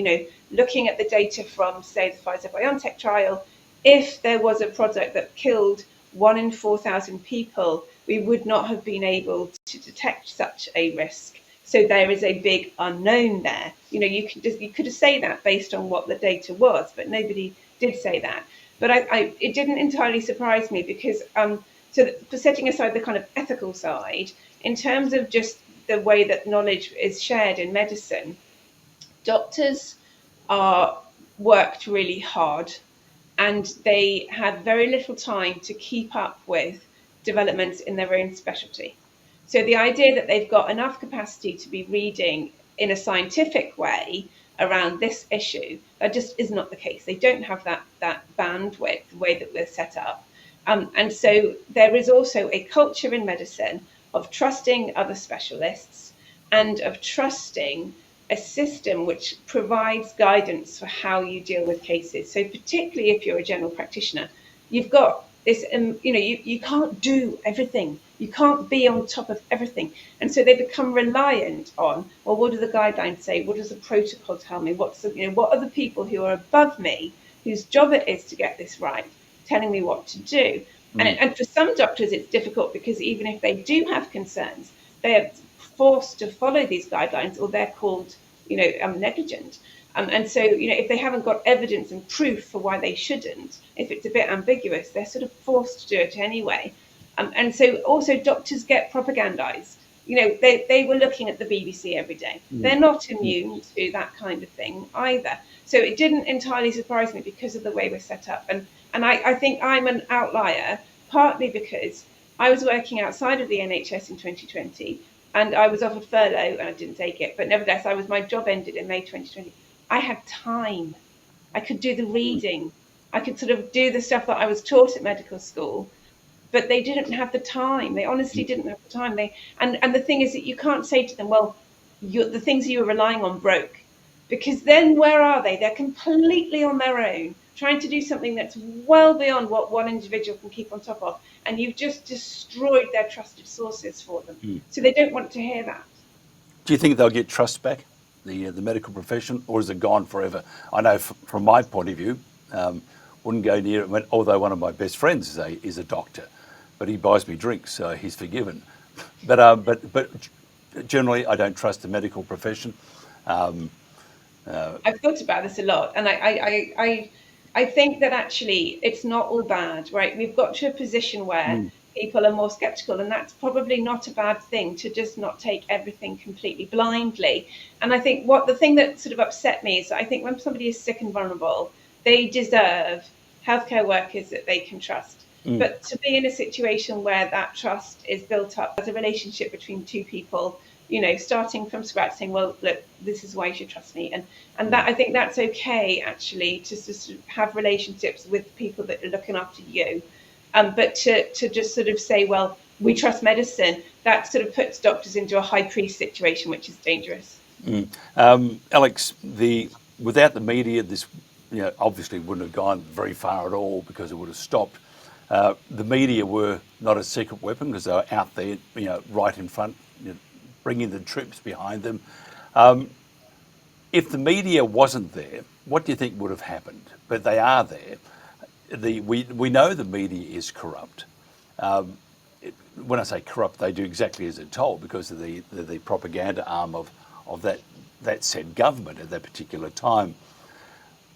S5: looking at the data from, say, the Pfizer-BioNTech trial, if there was a product that killed 1 in 4,000 people, we would not have been able to detect such a risk. So there is a big unknown there. You could say that based on what the data was, but nobody did say that. But it didn't entirely surprise me because, so for setting aside the kind of ethical side, in terms of just the way that knowledge is shared in medicine, doctors are worked really hard, and they had very little time to keep up with developments in their own specialty. So the idea that they've got enough capacity to be reading in a scientific way around this issue, that just is not the case. They don't have that bandwidth, the way that we're set up. And so there is also a culture in medicine of trusting other specialists and of trusting a system which provides guidance for how you deal with cases. So particularly if you're a general practitioner, you've got this, you can't do everything. You can't be on top of everything. And so they become reliant on, well, what do the guidelines say? What does the protocol tell me? What are the people who are above me, whose job it is to get this right, telling me what to do? And for some doctors, it's difficult because even if they do have concerns, they're forced to follow these guidelines, or they're called, negligent. And so, if they haven't got evidence and proof for why they shouldn't, if it's a bit ambiguous, they're sort of forced to do it anyway. And so also doctors get propagandized. They were looking at the BBC every day. They're not immune to that kind of thing either. So it didn't entirely surprise me because of the way we're set up. And I think I'm an outlier, partly because I was working outside of the NHS in 2020, and I was offered furlough and I didn't take it. But nevertheless, my job ended in May 2020. I had time. I could do the reading. I could sort of do the stuff that I was taught at medical school, but they didn't have the time. They honestly didn't have the time. And the thing is that you can't say to them, well, the things you were relying on broke, because then where are they? They're completely on their own, trying to do something that's well beyond what one individual can keep on top of. And you've just destroyed their trusted sources for them. So they don't want to hear that.
S4: Do you think they'll get trust back, the medical profession, or is it gone forever? I know from my point of view, wouldn't go near it, although one of my best friends is a doctor, but he buys me drinks, so he's forgiven. But generally, I don't trust the medical profession.
S5: I've thought about this a lot, and I think that actually it's not all bad, right? We've got to a position where people are more skeptical, and that's probably not a bad thing, to just not take everything completely blindly. And I think the thing that sort of upset me is, I think when somebody is sick and vulnerable, they deserve healthcare workers that they can trust. But to be in a situation where that trust is built up as a relationship between two people, starting from scratch, saying, well, look, this is why you should trust me. And that, I think that's okay, actually, to sort of have relationships with people that are looking after you. But to just sort of say, well, we trust medicine, that sort of puts doctors into a high priest situation, which is dangerous.
S4: Alex, without the media, this obviously wouldn't have gone very far at all, because it would have stopped. The media were not a secret weapon, because they were out there, right in front, bringing the troops behind them. If the media wasn't there, what do you think would have happened? But they are there. We know the media is corrupt. When I say corrupt, they do exactly as they're told, because of the propaganda arm of that said government at that particular time.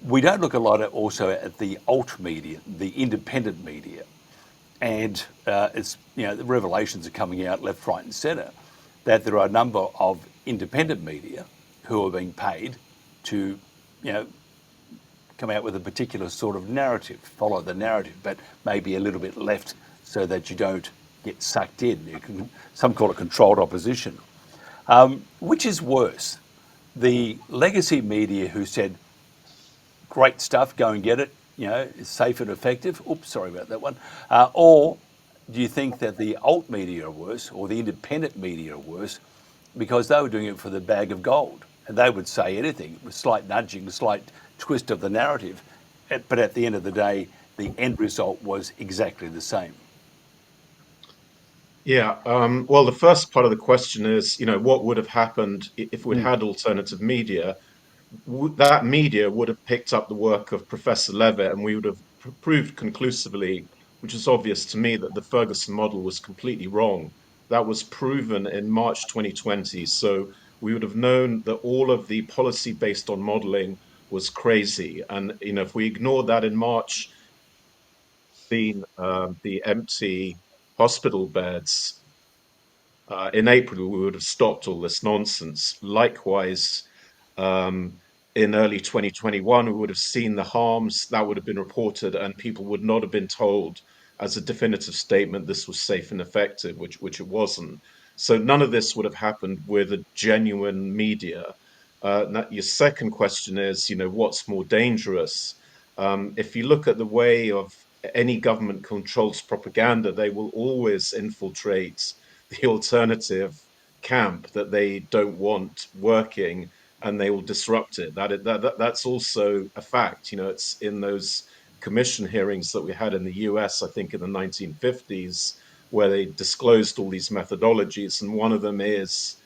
S4: We don't look a lot also at the alt media, the independent media, and it's the revelations are coming out left, right, and centre that there are a number of independent media who are being paid to come out with a particular sort of narrative, follow the narrative, but maybe a little bit left, so that you don't get sucked in. Some call it controlled opposition. Which is worse, the legacy media who said, great stuff, go and get it, it's safe and effective. Oops, sorry about that one. Or do you think that the alt media are worse, or the independent media are worse, because they were doing it for the bag of gold, and they would say anything with slight nudging, slight twist of the narrative, but at the end of the day, the end result was exactly the same?
S6: Yeah, well, the first part of the question is, what would have happened if we'd had alternative media? That media would have picked up the work of Professor Levitt, and we would have proved conclusively, which is obvious to me, that the Ferguson model was completely wrong. That was proven in March 2020. So we would have known that all of the policy based on modeling was crazy. And if we ignored that in March, the empty hospital beds. In April, we would have stopped all this nonsense. Likewise, in early 2021, we would have seen the harms that would have been reported, and people would not have been told as a definitive statement this was safe and effective, which it wasn't. So none of this would have happened with a genuine media. Now, your second question is, what's more dangerous? If you look at the way of any government controls propaganda, they will always infiltrate the alternative camp that they don't want working, and they will disrupt it. That's also a fact. It's in those commission hearings that we had in the US, I think in the 1950s, where they disclosed all these methodologies, and one of them is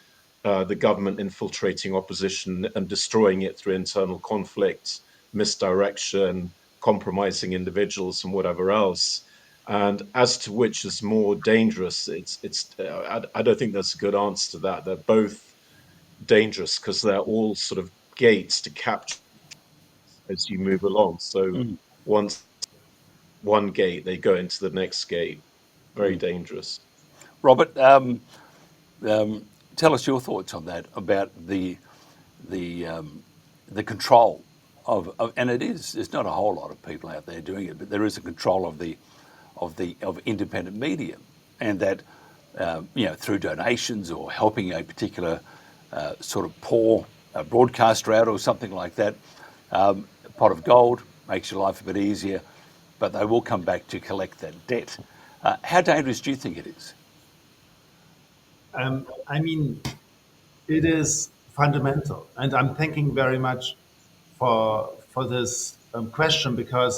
S6: the government infiltrating opposition and destroying it through internal conflict, misdirection, compromising individuals, and whatever else. And as to which is more dangerous, I don't think there's a good answer to that. They're both dangerous because they're all sort of gates to capture as you move along. So once one gate, they go into the next gate. Very dangerous.
S4: Robert, tell us your thoughts on that, about the control of, and it's not a whole lot of people out there doing it, but there is a control of independent media, and that through donations or helping a particular sort of poor broadcaster out or something like that, a pot of gold makes your life a bit easier, but they will come back to collect that debt. How dangerous do you think it is?
S7: I mean, it is fundamental. And I'm thanking very much for this question, because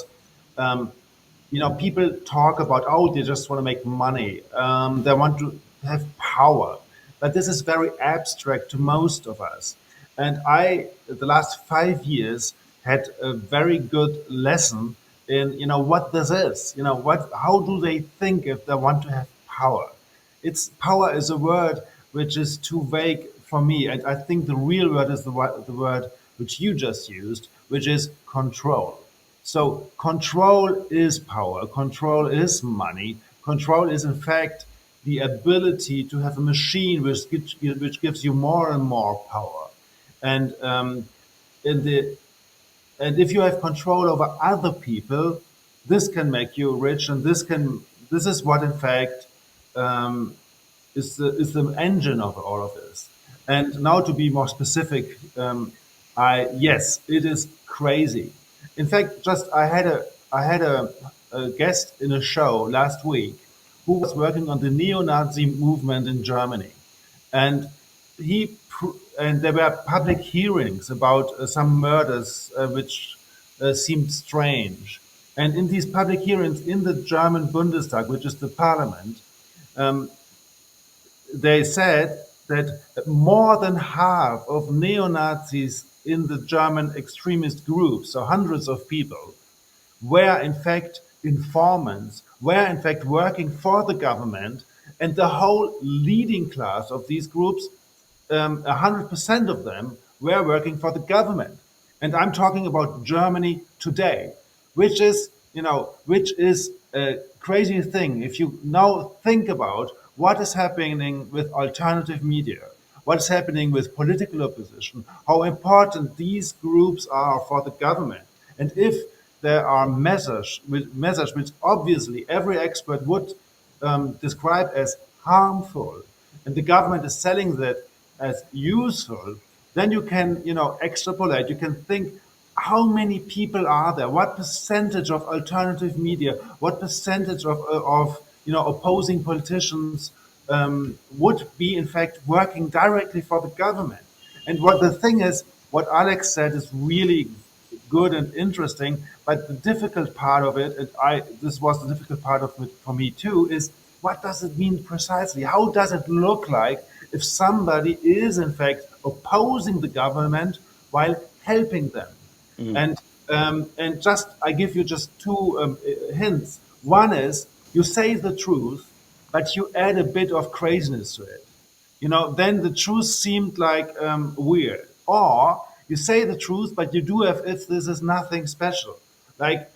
S7: people talk about, oh, they just want to make money, they want to have power, but this is very abstract to most of us. And I, the last 5 years, had a very good lesson in what this is. How do they think if they want to have power? It's power is a word which is too vague for me, and I think the real word is the word which you just used, which is control. So control is power, control is money, control is in fact the ability to have a machine which gives you more and more power. And in the and if you have control over other people, this can make you rich, and this is what in fact um, is the engine of all of this. And now to be more specific, yes, it is crazy. In fact, just I had a guest in a show last week who was working on the neo-Nazi movement in Germany, and and there were public hearings about some murders which seemed strange. And in these public hearings in the German Bundestag, which is the parliament, um, they said that more than half of neo-Nazis in the German extremist groups, so hundreds of people, were in fact informants, were in fact working for the government, and the whole leading class of these groups, 100% of them were working for the government. And I'm talking about Germany today, which is a crazy thing. If you now think about what is happening with alternative media, what's happening with political opposition, how important these groups are for the government, and if there are measures which obviously every expert would describe as harmful, and the government is selling that as useful, then you can, extrapolate. You can think, how many people are there? What percentage of alternative media? What percentage of opposing politicians would be in fact working directly for the government? And what the thing is, what Alex said is really good and interesting, but the difficult part of it, and this was the difficult part of it for me too, is what does it mean precisely? How does it look like if somebody is in fact opposing the government while helping them? And just I give you just two hints. One is you say the truth, but you add a bit of craziness to it. Then the truth seemed like weird. Or you say the truth, but you do have if this is nothing special. Like,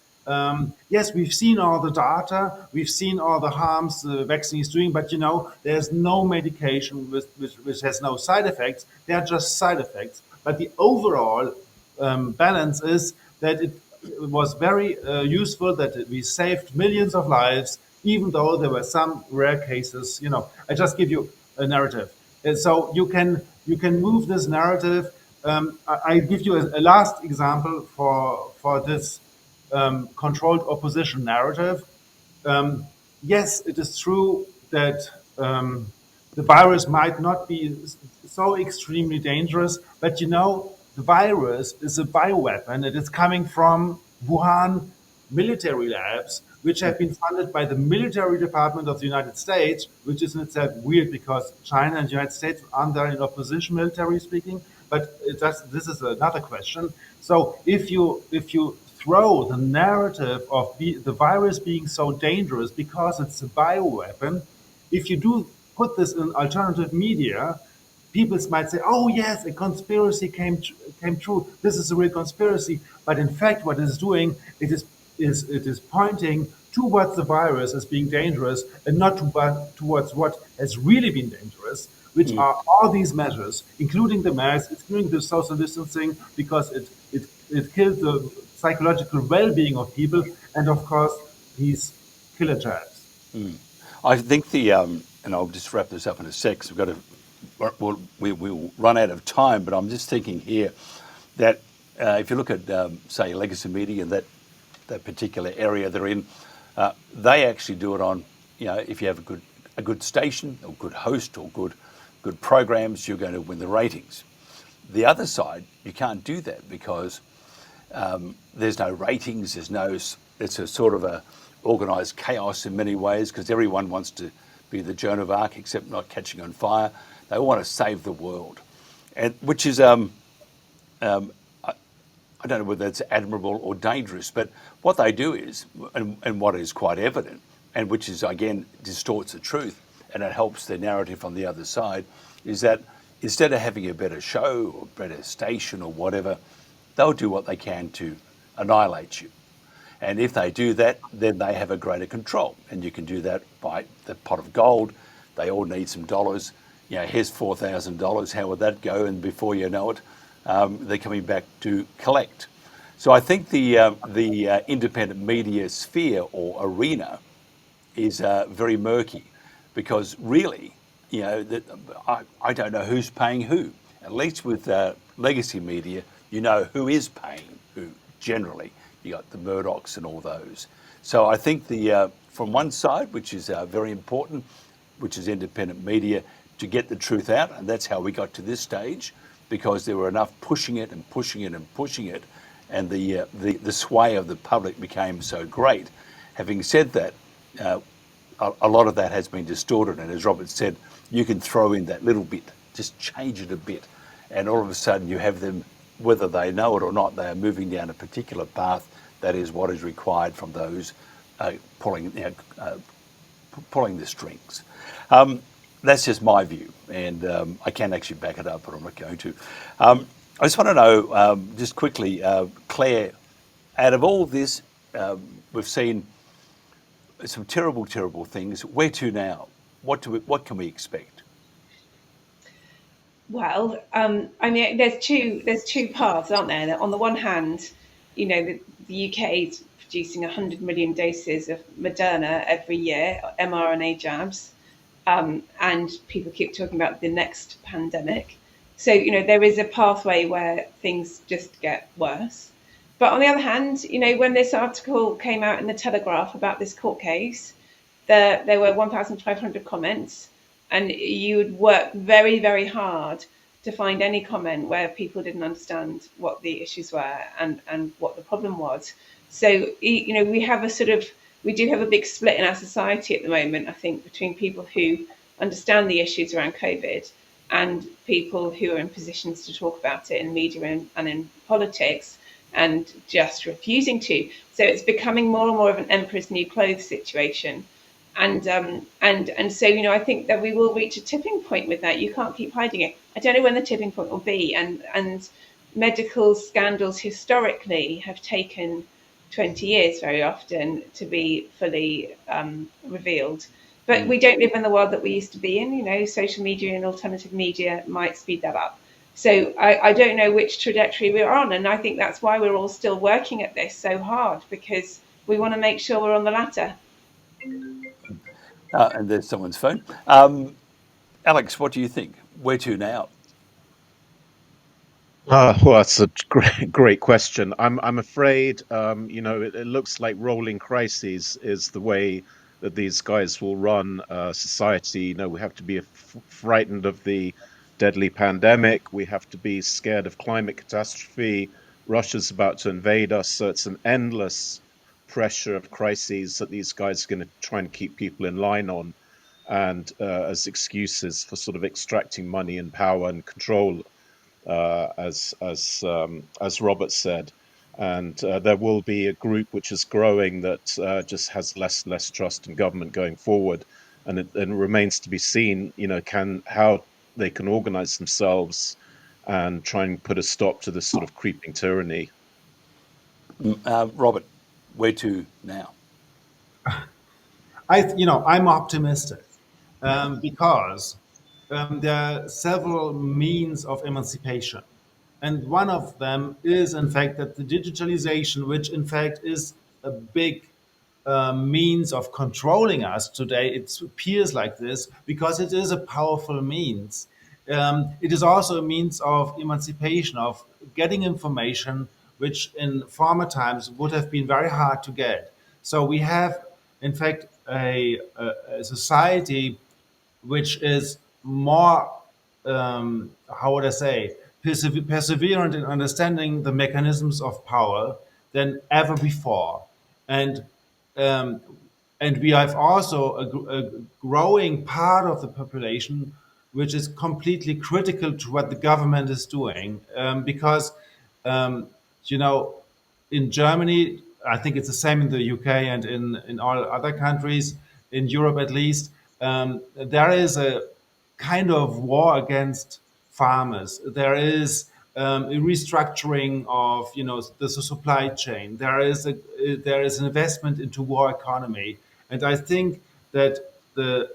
S7: yes, we've seen all the data, we've seen all the harms the vaccine is doing, but there's no medication which has no side effects. They are just side effects. But the overall balance is that it was very useful, that we saved millions of lives, even though there were some rare cases. I just give you a narrative. And so you can move this narrative. I give you a last example for this controlled opposition narrative. Yes, it is true that the virus might not be so extremely dangerous, but the virus is a bioweapon. It is coming from Wuhan military labs, which have been funded by the military department of the United States, which is in itself weird because China and the United States aren't there in opposition, military speaking. But this is another question. So if you throw the narrative of the virus being so dangerous because it's a bioweapon, if you do put this in alternative media, people might say, "Oh yes, a conspiracy came true. This is a real conspiracy." But in fact, what it is doing, it is pointing towards the virus as being dangerous, and not towards what has really been dangerous, which are all these measures, including the masks, including the social distancing, because it kills the psychological well-being of people, and of course these killer jabs.
S4: I think and I'll just wrap this up in a sec, 'cause we'll run out of time, but I'm just thinking here that if you look at, say, legacy media, that particular area they're in, they actually do it on, if you have a good station or good host or good programs, you're going to win the ratings. The other side, you can't do that because there's no ratings, it's a sort of a organised chaos in many ways because everyone wants to be the Joan of Arc except not catching on fire. They want to save the world, and which is I don't know whether it's admirable or dangerous, but what they do is, and what is quite evident, and which is again distorts the truth, and it helps their narrative on the other side, is that instead of having a better show or better station or whatever, they'll do what they can to annihilate you. And if they do that, then they have a greater control. And you can do that by the pot of gold. They all need some dollars. You know, here's $4,000. How would that go? And before you know it, they're coming back to collect. So I think the independent media sphere or arena is very murky, because really, you know, I don't know who's paying who. At least with legacy media, you know who is paying who. Generally, you got the Murdochs and all those. So I think from one side, which is very important, which is independent media, to get the truth out, and that's how we got to this stage, because there were enough pushing it and pushing it and pushing it, and the sway of the public became so great. Having said that, a lot of that has been distorted, and as Robert said, you can throw in that little bit, just change it a bit, and all of a sudden you have them, whether they know it or not, they are moving down a particular path that is what is required from those pulling the strings. That's just my view, and I can actually back it up, but I'm not going to. I just want to know, just quickly, Clare, out of all this, we've seen some terrible, terrible things. Where to now? What can we expect?
S5: Well, I mean, there's two paths, aren't there? On the one hand, you know, the UK is producing 100 million doses of Moderna every year, mRNA jabs, and people keep talking about the next pandemic. So, you know, there is a pathway where things just get worse. But on the other hand, you know, when this article came out in the Telegraph about this court case, there were 1,500 comments, and you would work very, very hard to find any comment where people didn't understand what the issues were and what the problem was. So, you know, we do have a big split in our society at the moment, I think, between people who understand the issues around COVID and people who are in positions to talk about it in media and in politics, and just refusing to. So it's becoming more and more of an emperor's new clothes situation. And so, you know, I think that we will reach a tipping point with that. You can't keep hiding it. I don't know when the tipping point will be. And medical scandals historically have taken 20 years very often to be fully revealed. But we don't live in the world that we used to be in. You know, social media and alternative media might speed that up. So I don't know which trajectory we're on. And I think that's why we're all still working at this so hard, because we want to make sure we're on the latter.
S4: And there's someone's phone. Alex, what do you think? Where to now?
S6: Well, that's a great question. I'm afraid, you know, it looks like rolling crises is the way that these guys will run society. You know, we have to be frightened of the deadly pandemic. We have to be scared of climate catastrophe. Russia's about to invade us, so it's an endless pressure of crises that these guys are going to try and keep people in line on, and as excuses for sort of extracting money and power and control, as Robert said. And there will be a group which is growing that just has less and less trust in government going forward, and it remains to be seen, you know, how they can organize themselves and try and put a stop to this sort of creeping tyranny.
S4: Robert, where to now?
S7: I'm optimistic because there are several means of emancipation. And one of them is, in fact, that the digitalization, which in fact is a big means of controlling us today, it appears like this because it is a powerful means. It is also a means of emancipation, of getting information which in former times would have been very hard to get. So we have, in fact, a society which is more, how would I say, perseverant in understanding the mechanisms of power than ever before. And um, and we have also a growing part of the population which is completely critical to what the government is doing, because um, you know, in Germany, I think it's the same in the UK and in all other countries, in Europe at least, there is a kind of war against farmers. There is a restructuring of, you know, the supply chain. There is an investment into war economy, and I think that the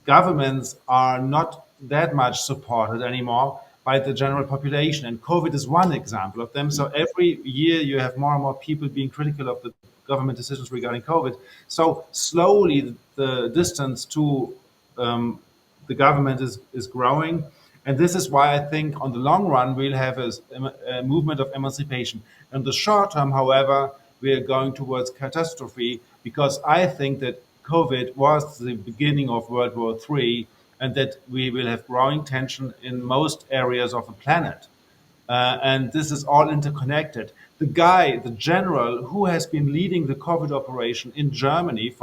S7: governments are not that much supported anymore by the general population. And COVID is one example of them. So every year you have more and more people being critical of the government decisions regarding COVID. So slowly the distance to the government is growing. And this is why I think on the long run, we'll have a movement of emancipation. In the short term, however, we are going towards catastrophe, because I think that COVID was the beginning of World War III, and that we will have growing tension in most areas of the planet. And this is all interconnected. The general who has been leading the COVID operation in Germany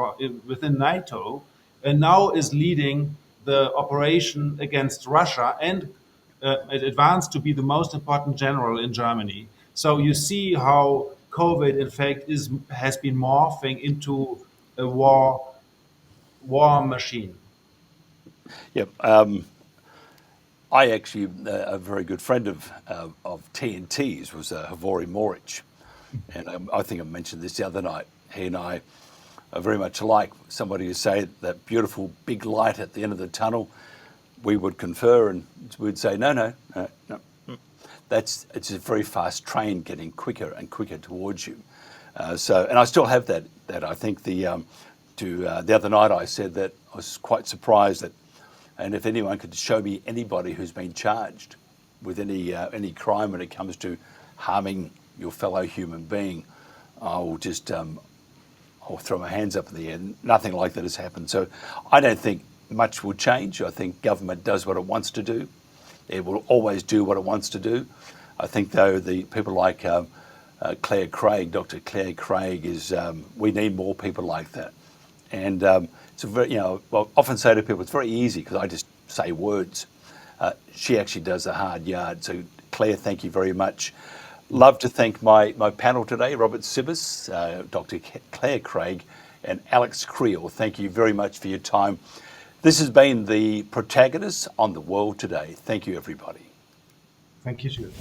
S7: within NATO, and now is leading the operation against Russia, and it advanced to be the most important general in Germany. So you see how COVID, in fact, has been morphing into a war machine.
S4: Yep. I actually, a very good friend of TNT's was Havori Moric. And I think I mentioned this the other night. He and I are very much alike. Somebody who say that beautiful big light at the end of the tunnel, we would confer and we'd say, no. It's a very fast train getting quicker and quicker towards you. And I still have that I think the other night I said that I was quite surprised that, and if anyone could show me anybody who's been charged with any crime when it comes to harming your fellow human being, I'll just I'll throw my hands up in the air. Nothing like that has happened. So I don't think much will change. I think government does what it wants to do. It will always do what it wants to do. I think, though, the people like Clare Craig, Dr. Clare Craig, we need more people like that. And it's a very, I often say to people, it's very easy because I just say words. She actually does the hard yard. So Clare, thank you very much. Love to thank my panel today, Robert Cibis, Dr. Clare Craig, and Alex Kriel. Thank you very much for your time. This has been the Protagonists on the World Today. Thank you, everybody.
S7: Thank you, too.